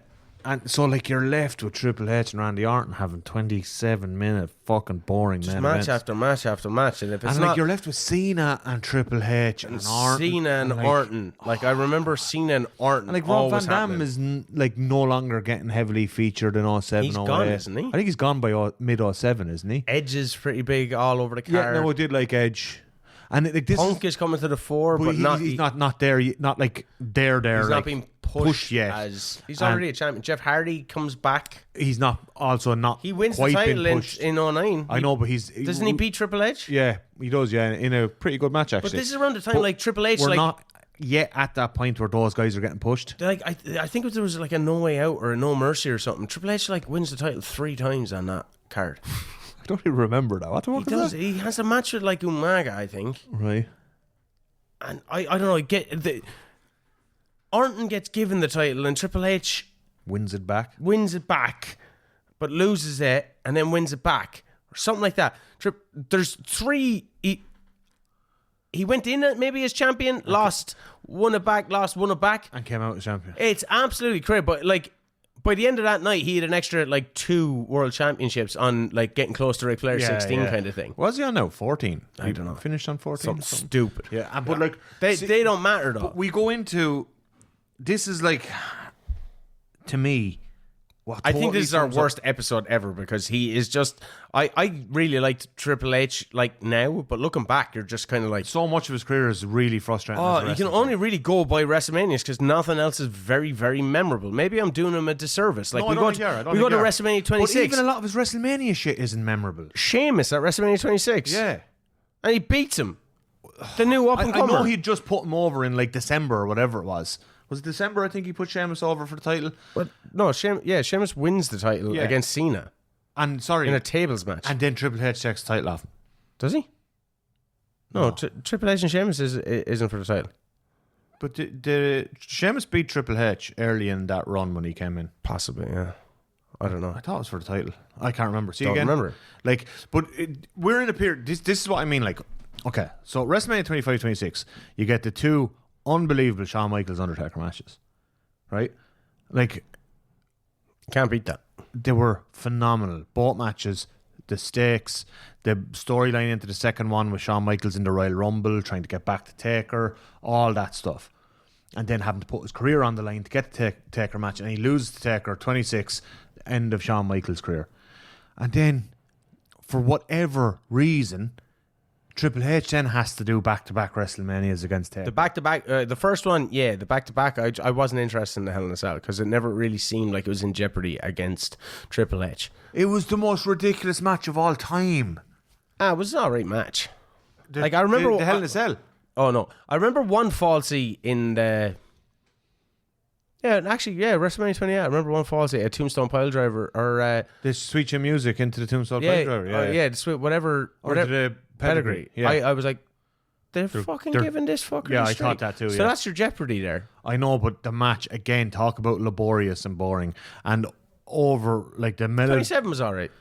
And so, like, you're left with Triple H and Randy Orton having 27-minute fucking boring just main match events. after match after match, and if it's like, you're left with Cena and Triple H and Orton. Cena and Orton. Like, I remember Cena and Orton. And like, Rob Van Dam is like no longer getting heavily featured in 07. He's gone, isn't he? I think he's gone by mid 07, isn't he? Edge is pretty big all over the card. Yeah, no, I did like Edge. And like, this Punk is coming to the fore, but he's not there. Not like there. He's like, not being pushed yet. as he's already a champion. Jeff Hardy comes back. He's not He wins the quite title been in pushed. 09. I know, but Doesn't he beat Triple H? Yeah, he does. Yeah, in a pretty good match actually. But this is around the time But like Triple H. we're like, not yet at that point where those guys are getting pushed. like I think if there was like a No Way Out or a No Mercy or something, Triple H like wins the title 3 times on that card. I don't even remember that. What the fuck He is does. that? He has a match with like Umaga, I think. Right. And I don't know. Orton gets given the title and Triple H Wins it back. wins it back, but loses it and then wins it back or something like that. There's 3. He went in maybe as champion, lost, won it back, lost, won it back, And came out as champion. It's absolutely crazy. But like by the end of that night, he had an extra like 2 world championships on like getting close to Ric Flair 16 kind of thing. Was he on now? 14. I don't know. Finished on 14. Something stupid. Yeah, but like They don't matter though. we go into this is like to me. What I think totally this is our sums up- worst episode ever because he is just. I really liked Triple H like now, but looking back, you're just kind of like. So much of his career is really frustrating. Oh, as a you can wrestler. only really go by WrestleManias because nothing else is very, very memorable. Maybe I'm doing him a disservice. Like No, I we don't go think you are. I to, don't we go think to you are. WrestleMania But 26. even a lot of his WrestleMania shit isn't memorable. Sheamus at WrestleMania 26. Yeah. And he beats him. The new up and I comer. know he'd just put him over in like December or whatever it was. Was it December? I think he put Sheamus over for the title. But no, Sheamus wins the title Yeah. against Cena And sorry, in a tables match. and then Triple H takes the title off him. Does he? No, Triple H and Sheamus isn't for the title. But the Sheamus beat Triple H early in that run when he came in. Possibly, yeah. I don't know. I thought it was for the title. I can't remember. See Don't again. remember. Like, but we're in a period. This is what I mean. Like, okay, so WrestleMania 25, 26, you get the 2 unbelievable Shawn Michaels Undertaker matches, right? Like, Can't beat that. they were phenomenal. Both matches, the stakes, the storyline into the second one with Shawn Michaels in the Royal Rumble, trying to get back to Taker, all that stuff. And then having to put his career on the line to get the Taker match, and he loses to Taker 26, end of Shawn Michaels' career. And then, for whatever reason, Triple H then has to do back-to-back WrestleManias against Taker. The back-to-back, the first one, yeah, the back-to-back, I wasn't interested in the Hell in a Cell because it never really seemed like it was in jeopardy against Triple H. It was the most ridiculous match of all time. It was an alright match. The, Like, I remember... the Hell in a Cell. Oh, no. I remember one falsy in the... Yeah, actually, yeah, WrestleMania 28. I remember one falsy, a Tombstone Piledriver, or... The Sweet Chin Music into the Tombstone yeah, Piledriver. yeah, the sweet, whatever... Or to the pedigree. Yeah. I was like, they're fucking giving this fucker Yeah, a I straight. thought that too, So yeah. that's your jeopardy there. I know, but the match, again, talk about laborious and boring. And over, like, the middle... 27 was alright.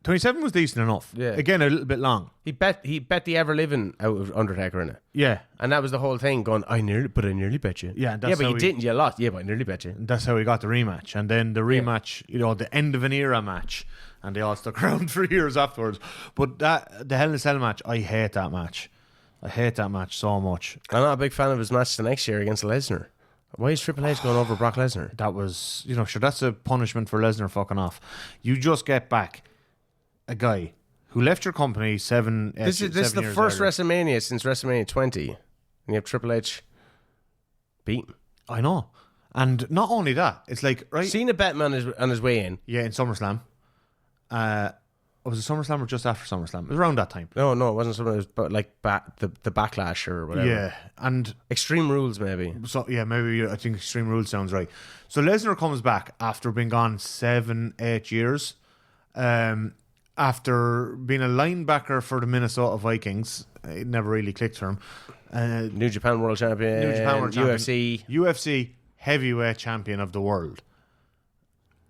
27 was decent enough. Yeah. Again, a little bit long. He bet the ever living out of Undertaker in it. Yeah. And that was the whole thing going, I nearly bet you. Yeah, that's yeah, but how you he- didn't, you lost. Yeah, but I nearly bet you. That's how he got the rematch. And then the rematch, you know, the end of an era match. And they all stuck around for years afterwards. But the Hell in a Cell match, I hate that match. I hate that match so much. I'm not a big fan of his match the next year against Lesnar. Why is Triple H going over Brock Lesnar? That was, you know, sure, that's a punishment for Lesnar fucking off. You just get back a guy who left your company This is the first WrestleMania since WrestleMania 20. And you have Triple H beat him. I know. And not only that, it's like, right? Cena bet him on his way in. Yeah, in SummerSlam. Was it SummerSlam or just after SummerSlam? It was around that time. No, it wasn't something. It was but like the backlash or whatever. Yeah, and Extreme Rules maybe. so yeah, maybe I think Extreme Rules sounds right. So Lesnar comes back after being gone 7-8 years, after being a linebacker for the Minnesota Vikings. It never really clicked for him. New Japan World Champion. New Japan World Champion. UFC. Heavyweight champion of the world.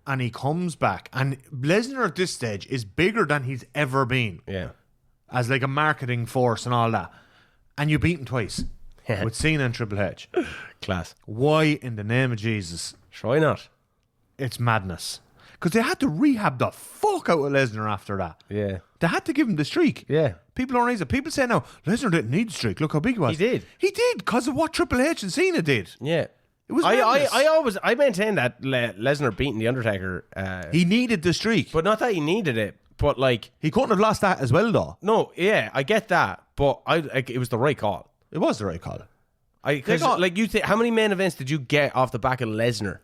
And he comes back, and Lesnar at this stage is bigger than he's ever been. Yeah. As like a marketing force and all that. And you beat him twice. With Cena and Triple H. Class. Why in the name of Jesus? Sure, why not? It's madness. Because they had to rehab the fuck out of Lesnar after that. Yeah. They had to give him the streak. Yeah. People don't raise it. People say now, Lesnar didn't need the streak. Look how big he was. He did. He did because of what Triple H and Cena did. Yeah. It was I maintain that Lesnar beating the Undertaker. He needed the streak. But not that he needed it. But like, he couldn't have lost that as well though. no, yeah, I get that. But it was the right call. It was the right call. Because like how many main events did you get off the back of Lesnar?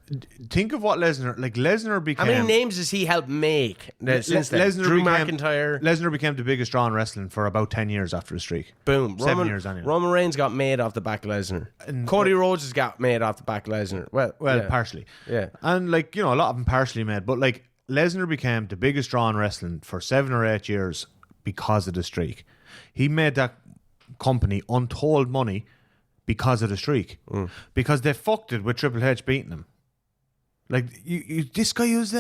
Think of what Lesnar became. How many names does he help make since then? Drew McIntyre. Lesnar became the biggest draw in wrestling for about 10 years after the streak. Boom. 7 years anyway. Roman Reigns got made off the back of Lesnar. And Cody Rhodes has got made off the back of Lesnar. Well, yeah. Partially. Yeah. And like, a lot of them partially made, but like Lesnar became the biggest draw in wrestling for 7 or 8 years because of the streak. He made that company untold money because of the streak. Because they fucked it with Triple H beating him. Like, this guy was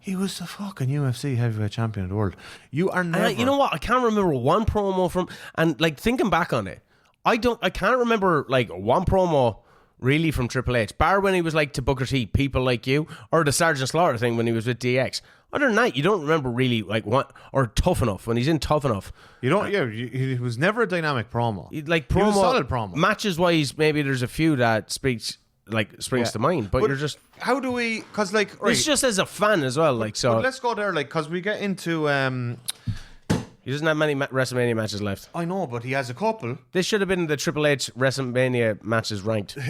he was the fucking UFC heavyweight champion of the world. You are never... you know what? I can't remember one promo from... And, like, thinking back on it, I can't remember, like, one promo really from Triple H. Bar when he was, like, to Booker T, people like you, or the Sergeant Slaughter thing when he was with DX. Other than that, you don't remember really, like, what... Or Tough Enough, when he's in Tough Enough. You don't... He was never a dynamic promo. Like, promo... He was a solid promo. Matches-wise, maybe there's a few that springs to mind, but you're just... How do we... Because, like... Right, it's just as a fan as well, like, so... But let's go there, like, because we get into... He doesn't have many WrestleMania matches left. I know, but he has a couple. This should have been the Triple H WrestleMania matches ranked. Yeah,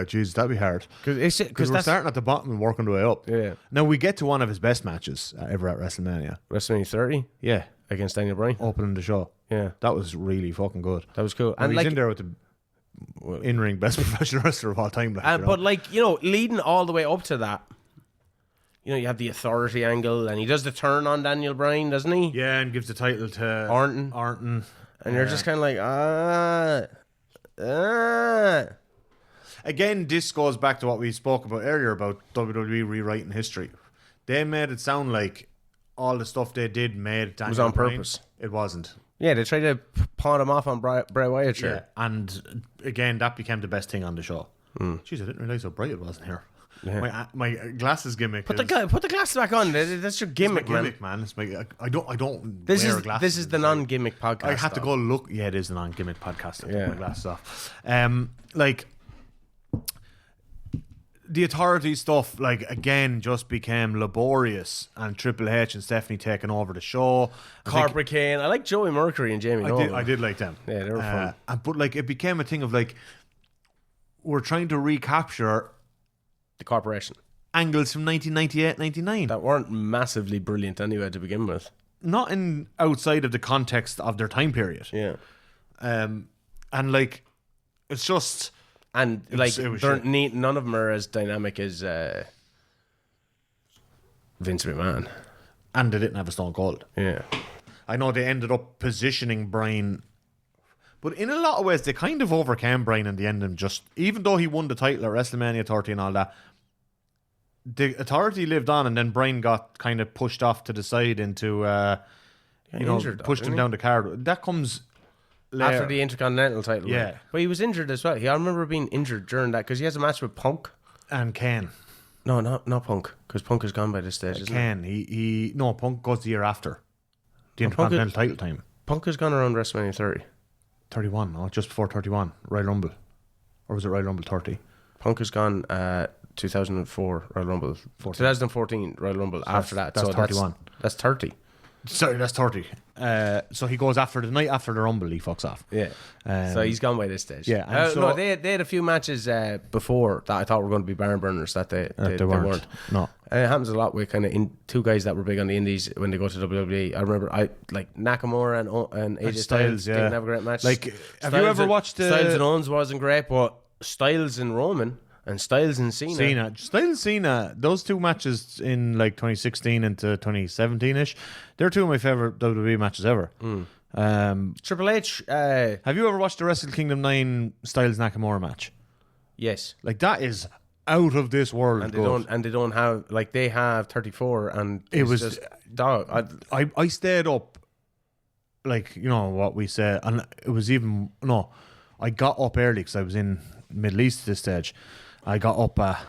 jeez, that'd be hard. Because we're starting at the bottom and working the way up. Yeah. Now, we get to one of his best matches ever at WrestleMania. WrestleMania 30? Yeah. Against Daniel Bryan. Opening the show. Yeah. That was really fucking good. That was cool. And he's in there with the in-ring best professional wrestler of all time. But, like, leading all the way up to that, you have the authority angle, and he does the turn on Daniel Bryan, doesn't he? Yeah, and gives the title to Orton. And you're just kind of like, Again, this goes back to what we spoke about earlier about WWE rewriting history. They made it sound like all the stuff they did made Daniel was on Bryan. purpose. It wasn't. Yeah, they tried to pawn him off on Bray Wyatt. Yeah, and again, that became the best thing on the show. Jeez, I didn't realise how bright it was in here. Yeah. My glasses gimmick. Put the glasses back on. That's your gimmick, man. It's I don't. This wear is glasses. This is the non-gimmick podcast. I had to go look. Yeah, it is the non-gimmick podcast. I took my glasses off. Like the authority stuff. Like again, just became laborious, and Triple H and Stephanie taking over the show. Corporate Kane. I like Joey Mercury and Jamie Nolan. I did like them. Yeah, they were fun. But like, it became a thing of like, we're trying to recapture the corporation angles from 1998-99 that weren't massively brilliant anyway to begin with. Not in outside of the context of their time period. Yeah. And like, it's just, and like none of them are as dynamic as Vince McMahon. And they didn't have a Stone Cold. Yeah. I know they ended up positioning Bryan, but in a lot of ways they kind of overcame Bryan in the end, and just, even though he won the title at WrestleMania 30 and all that, the authority lived on, and then Bryan got kind of pushed off to the side into pushed him down the card. That comes later. After the Intercontinental title. Yeah. Right? But he was injured as well. I remember being injured during that, because he has a match with Punk. And Kane. No, not Punk, because Punk is gone by this stage, isn't Kane. No, Punk goes the year after the Intercontinental title time. Punk has gone around WrestleMania 30. 31, no, just before 31, Royal Rumble. Or was it Royal Rumble 30? Punk has gone 2004 Royal Rumble. 2014 Royal Rumble. So after that. That's 31. That's 30. Sorry, that's 30. So he goes after the night after the Rumble, he fucks off. Yeah. So he's gone by this stage. Yeah. No, they had a few matches before that I thought were going to be barn burners that they weren't. No. It happens a lot with kind of two guys that were big on the indies when they go to WWE. I remember like Nakamura and AJ Styles didn't have a great match. Like, have you ever watched Styles and Owens wasn't great, but Styles and Roman and Styles and Cena. Styles and Cena, those two matches in like 2016 into 2017-ish, they're two of my favourite WWE matches ever. Triple H. Have you ever watched the Wrestle Kingdom 9 Styles Nakamura match? Yes. Like, that is out of this world. And they don't have, like, they have 34, and it was just dog. I stayed up, like, you know what we say, and it was even, no, I got up early because I was in Middle East at this stage. I got up at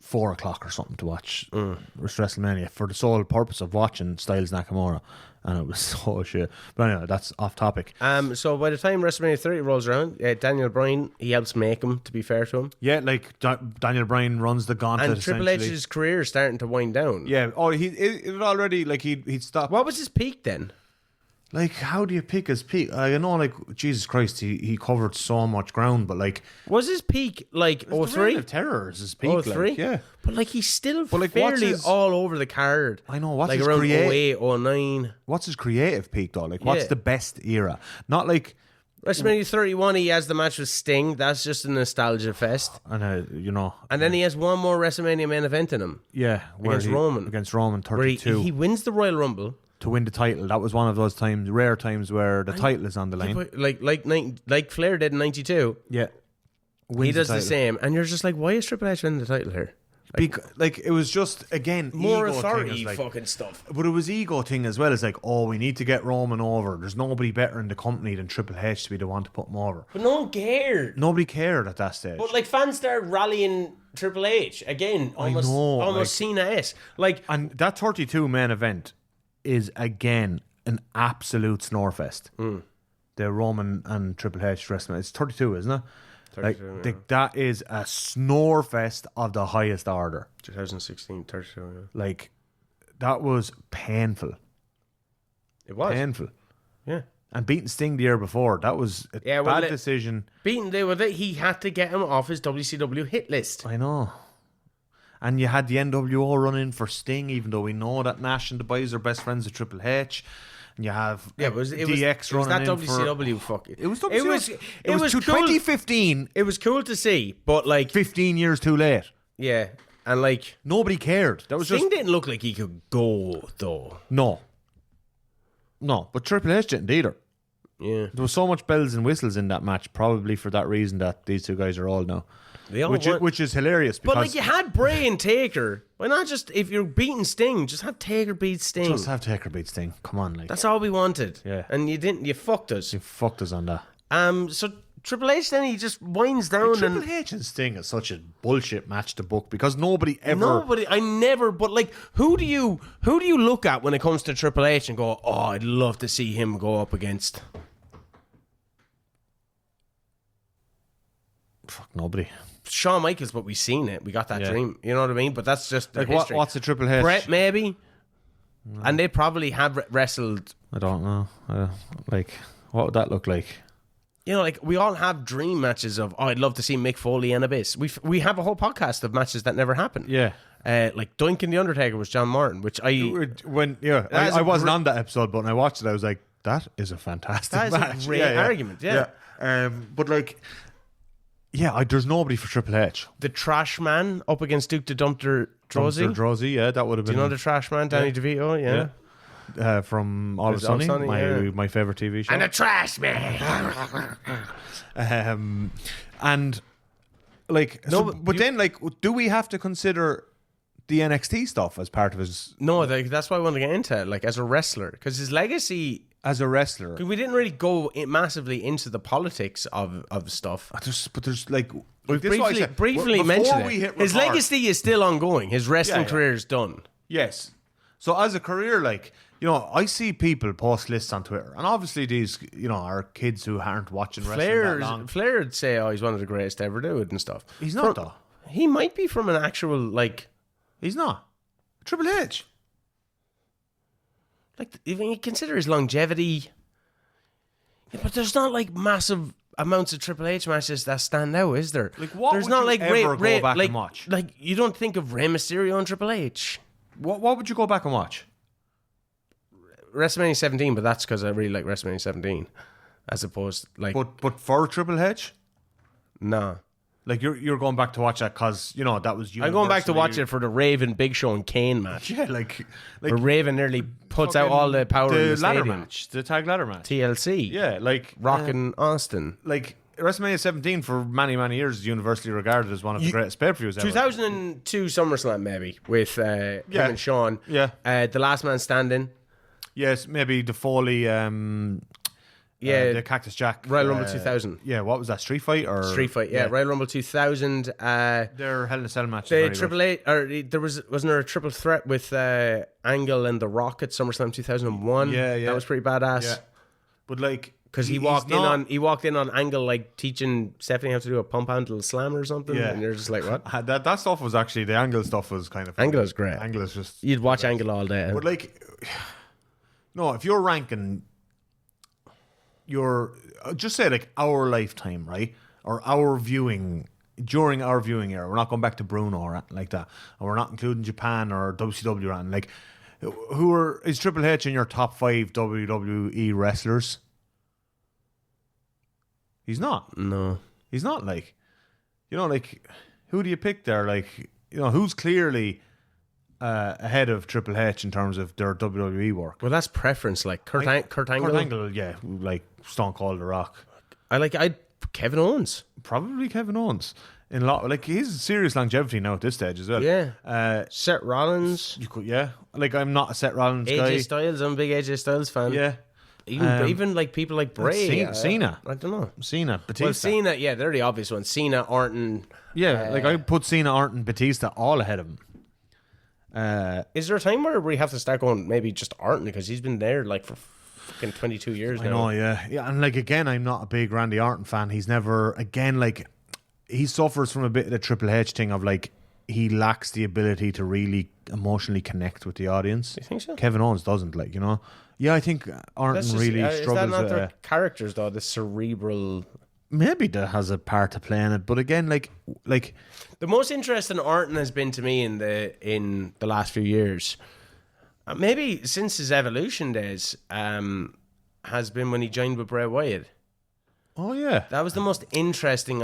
4 o'clock or something to watch WrestleMania for the sole purpose of watching Styles Nakamura, and it was so shit. But anyway, that's off topic. So by the time WrestleMania 30 rolls around, Daniel Bryan, he helps make him, to be fair to him. Yeah, like Daniel Bryan runs the gauntlet. And Triple H's career is starting to wind down. Yeah. Oh, it already, like, he'd stopped. What was his peak then? Like, how do you pick his peak? I know, like, Jesus Christ, he covered so much ground, but like, was his peak like the 03? Reign of Terror is his peak. 03? Like, yeah. But like he's still like, fairly what's his- all over the card. I know, what's like his around create- 08, 09. What's his creative peak though? Like, what's Yeah. the best era? Not like, WrestleMania 31, he has the match with Sting. That's just a nostalgia fest. and you know, And then he has one more WrestleMania main event in him. yeah, where Against Roman. against Roman Where 32 he wins the Royal Rumble. to win the title. That was one of those times, rare times where the title is on the line. Like Flair did in 92. Yeah, He does the title. same. And you're just like, why is Triple H winning the title here? Like it was just again More ego authority thing. It's like, fucking stuff. but it was ego thing as well. It's like, oh, we need to get Roman over. There's nobody better in the company than Triple H to be the one to put him over. But no one cared. Nobody cared at that stage. But like fans started rallying Triple H again, almost know, like- Cena-esque. Like And that 32 main event is again an absolute snorefest. The Roman and Triple H WrestleMania. It's 32, isn't it? 32, yeah. That is a snorefest of the highest order. 2016, 32. Yeah. Like, that was painful. It was. Painful. Yeah. And beating Sting the year before, that was a bad decision. Beaten, he had to get him off his WCW hit list. I know. And you had the NWO running for Sting, even though we know that Nash and the boys are best friends with Triple H. And you have Yeah, it was DX it was that running in WCW fucking. It was WCW. It was cool. 2015. It was cool to see, but like 15 years too late. yeah, and like Nobody cared. That was Sting just... didn't look like he could go though. No, but Triple H didn't either. Yeah, There was so much bells and whistles in that match, probably for that reason that these two guys are old now. they all Which is hilarious. Because But like you had Bray and Taker. Why not just if you're beating Sting, just have Taker beat Sting? just have Taker beat Sting. Come on, like, That's all we wanted. Yeah. And you didn't. You fucked us. you fucked us on that. So Triple H then he just winds down Triple and H and Sting is such a bullshit match to book because nobody ever. nobody. I never. But like, who do you look at when it comes to Triple H and go, oh, I'd love to see him go up against. Fuck nobody. Shawn Michaels, but we've seen it. We got that Yeah. dream. You know what I mean? But that's just their Like history. what's a Triple H? Brett maybe, and they probably have wrestled. I don't know. Like, what would that look like? You know, like we all have dream matches of. Oh, I'd love to see Mick Foley and Abyss. We have a whole podcast of matches that never happened. Yeah. Like Doink and the Undertaker was John Martin, which I I a wasn't on that episode, but when I watched it, I was like, that is a fantastic that is match. a great argument. Yeah. But like, there's nobody for Triple H. The Trash Man up against Duke the Dumpster Drozy. Dumpster Drozy, yeah, that would have Do been. you know the Trash Man, Danny DeVito? Yeah. From All of It's All Sunny, Sunny, yeah. my favorite TV show. And the Trash Man. And like, but then like, do we have to consider the NXT stuff as part of his No, like, that's why I want to get into it. Like as a wrestler, because his legacy. as a wrestler? We didn't really go massively into the politics of stuff. There's like We this is what I briefly said. mentioned Before we it. hit His record- legacy is still ongoing. His wrestling Yeah. career is done. Yes. So as a career, like, you know, I see people post lists on Twitter, and obviously these, you know, are kids who aren't watching wrestling that long. Flair would say, "Oh, he's one of the greatest to ever do it" and stuff. He's not though. He might be from an actual like He's not. Triple H. like even you consider his longevity. Yeah, but there's not like massive amounts of Triple H matches that stand out, is there? Like, what there's would not you like ever go back like, and watch? Like you don't think of Rey Mysterio and Triple H. What would you go back and watch? WrestleMania 17, but that's because I really like WrestleMania 17, as opposed like But for Triple H, nah. like you're going back to watch that because you know that was you. I'm going back to watch it for the Raven, Big Show, and Kane match. Yeah, like Where Raven nearly puts out all the power in the ladder stadium. match, the tag ladder match. TLC. Yeah, like Rock and Austin. like WrestleMania 17 for many years is universally regarded as one of the greatest pay-per-views ever. 2002 SummerSlam maybe with him and Sean. Yeah. The Last Man Standing. Yes, maybe the Foley. The Cactus Jack. Royal Rumble 2000. Yeah, what was that? Street Fight or Street Fight. Yeah. Royal Rumble 2000. Their Hell in a Cell match. The Triple H, or there wasn't there a triple threat with Angle and The Rock at SummerSlam 2001? Yeah. That was pretty badass. Yeah. But like, Because he walked in on Angle like teaching Stephanie how to do a pump handle slam or something. Yeah. And you're just like, what? that stuff was actually the Angle stuff was kind of funny. Angle is great. Angle is just. You'd watch Angle all day. But like, no, if you're ranking your just say like our lifetime, right, or our viewing during our viewing era. We're not going back to Bruno or anything like that, and we're not including Japan or WCW or anything. Like, is Triple H in your top 5 WWE wrestlers? He's not. No, he's not. Like, like, who do you pick there? Like, who's clearly ahead of Triple H in terms of their WWE work? Well, that's preference. Like Kurt Angle. Kurt Angle, yeah, like Stone Cold The Rock. I'd Kevin Owens. Probably Kevin Owens. In a lot, like, he's serious longevity now at this stage as well. Yeah. Seth Rollins. You could, yeah. Like, I'm not a Seth Rollins guy. AJ Styles. I'm a big AJ Styles fan. Yeah. Even like people like Bray. Cena. I don't know. Cena. Batista. Well, Cena, yeah, they're the obvious ones. Cena, Orton. Yeah, like I put Cena, Orton, Batista all ahead of him. Is there a time where we have to start going maybe just Orton because he's been there like for fucking 22 years now? I know, yeah. Yeah, and like, again, I'm not a big Randy Orton fan. He's never, again, like, he suffers from a bit of the Triple H thing of like, he lacks the ability to really emotionally connect with the audience. You think so? Kevin Owens doesn't, like, Yeah, I think Orton really struggles. Is that not with their characters though? The cerebral. Maybe that has a part to play in it, but again, like the most interesting Orton has been to me in the last few years, maybe since his Evolution days, has been when he joined with Bray Wyatt. Oh yeah, that was the most interesting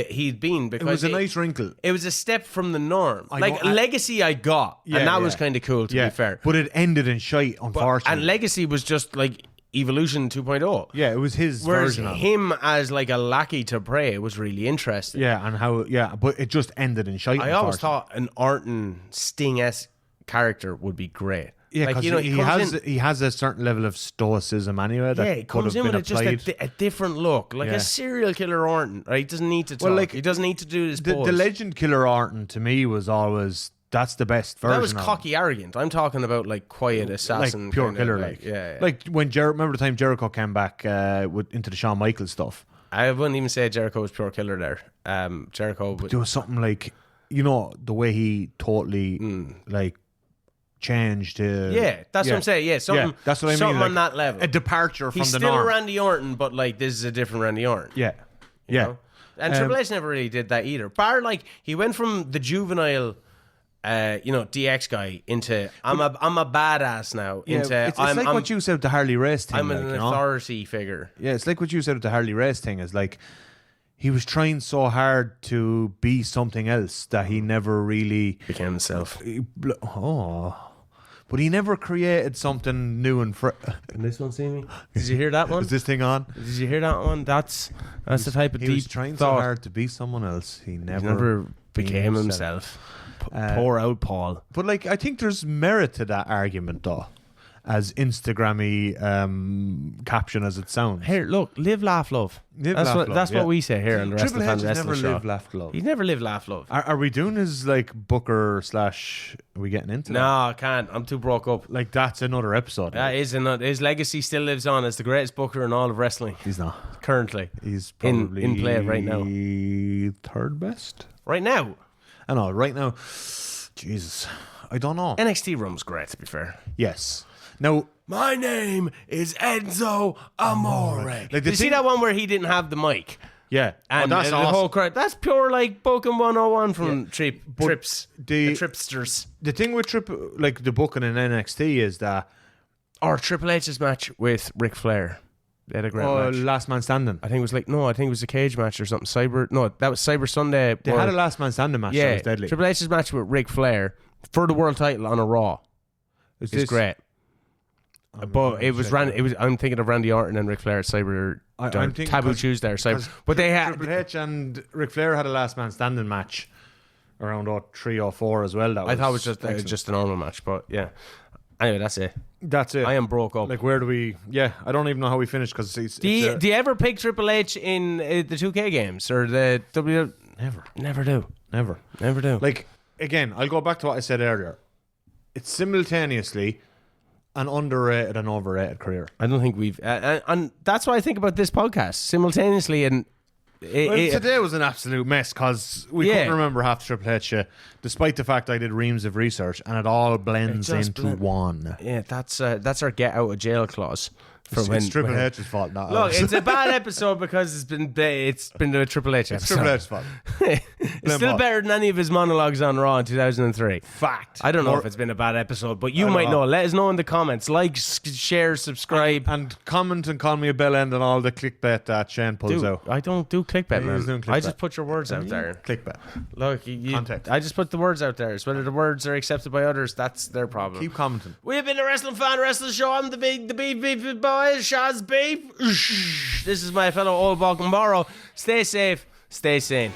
he'd been because it was a nice wrinkle. It was a step from the norm. Legacy, I got, and that was kind of cool. To be fair, but it ended in shite, unfortunately. And Legacy was just like Evolution 2.0. Yeah, it was his version of him as like a lackey to Bray was really interesting. Yeah, and how but it just ended in shite. I always thought an Orton Sting-esque character would be great. Yeah, like, he has a certain level of stoicism anyway. That he comes in with just a different look, like a serial killer Orton. Right? He doesn't need to talk. Well, like, he doesn't need to do this. The legend killer Orton to me was always. That's the best version. That was cocky, arrogant. I'm talking about like quiet assassin, like pure killer, like when remember the time Jericho came back into the Shawn Michaels stuff. I wouldn't even say Jericho was pure killer there. Jericho, there was something like the way he totally like changed. That's what I'm saying. Yeah, something. That's what I mean. Something like, on that level. A departure from He's the norm. norm. He's still Randy Orton, but like this is a different Randy Orton. Yeah, you know? And Triple H never really did that either. Bar like he went from the juvenile. DX guy into I'm a badass now. Into it's like what you said with the Harley Race thing. I'm an authority figure. Yeah, it's like what you said with the Harley Race thing. Is like he was trying so hard to be something else that he never really became himself. But he never created something new and fresh. Can this one see me? Did you hear that one? Is this thing on? Did you hear that one? That's the type of deep. He was trying so hard to be someone else. He never became himself. Poor old Paul. But like, I think there's merit to that argument, though, as Instagrammy caption as it sounds. Here, look, live, laugh, love. That's what we say here on the Rest of the Fans Wrestling Show. Never live, laugh, love. He's never lived, laugh, love. Are we doing his like Booker / Are we getting into that? No, I can't. I'm too broke up. Like, that's another episode. That is another. His legacy still lives on as the greatest Booker in all of wrestling. He's not currently. He's probably in play right now. Third best right now. I know. Right now. Jesus, I don't know. NXT run was great, to be fair. Yes. Now, my name is Enzo Amore. Like, did you see that one where he didn't have the mic? Yeah, and that's the awesome. whole crowd. That's pure like Booking 101 from Trips, the Tripsters. The thing with the booking in NXT is that, or Triple H's match with Ric Flair. They had a great match. Last Man Standing. I think it was a cage match or something. That was Cyber Sunday. They had a Last Man Standing match. Yeah, that was deadly. Triple H's match with Ric Flair for the world title on a Raw. It's great. But it was I'm thinking of Randy Orton and Ric Flair at Cyber. I'm Taboo Tuesday or Cyber. But they had Triple H and Ric Flair had a Last Man Standing match around 3 or 4 as well. I thought it was just a normal match, but yeah. Anyway, that's it. I am broke up. Like, where do we... Yeah, I don't even know how we finished because do you ever pick Triple H in the 2K games or the W? Never do. Like, again, I'll go back to what I said earlier. It's simultaneously an underrated and overrated career. I don't think we've... and that's what I think about this podcast. Simultaneously and... today was an absolute mess because we couldn't remember half the Triple H shit, despite the fact I did reams of research and it all blends into one. Yeah, that's our get out of jail clause. It's Triple H's fault, not Look, ours. it's a bad episode because it's been a Triple H episode. Triple H's fault. It's still better than any of his monologues on Raw in 2003. Fact. I don't know if it's been a bad episode, but you might know. Let us know in the comments. Like, share, subscribe. And comment and call me a bell end and all the clickbait that Shane pulls out. I don't do clickbait, man. Clickbait. I just put your words out there. Clickbait. Look, I just put the words out there. So whether the words are accepted by others, that's their problem. Keep commenting. We have been a Wrestling Fan Wrestling Show. I'm the beef boy, Shaz Beef. This is my fellow old Balkan Morro. Stay safe, stay sane.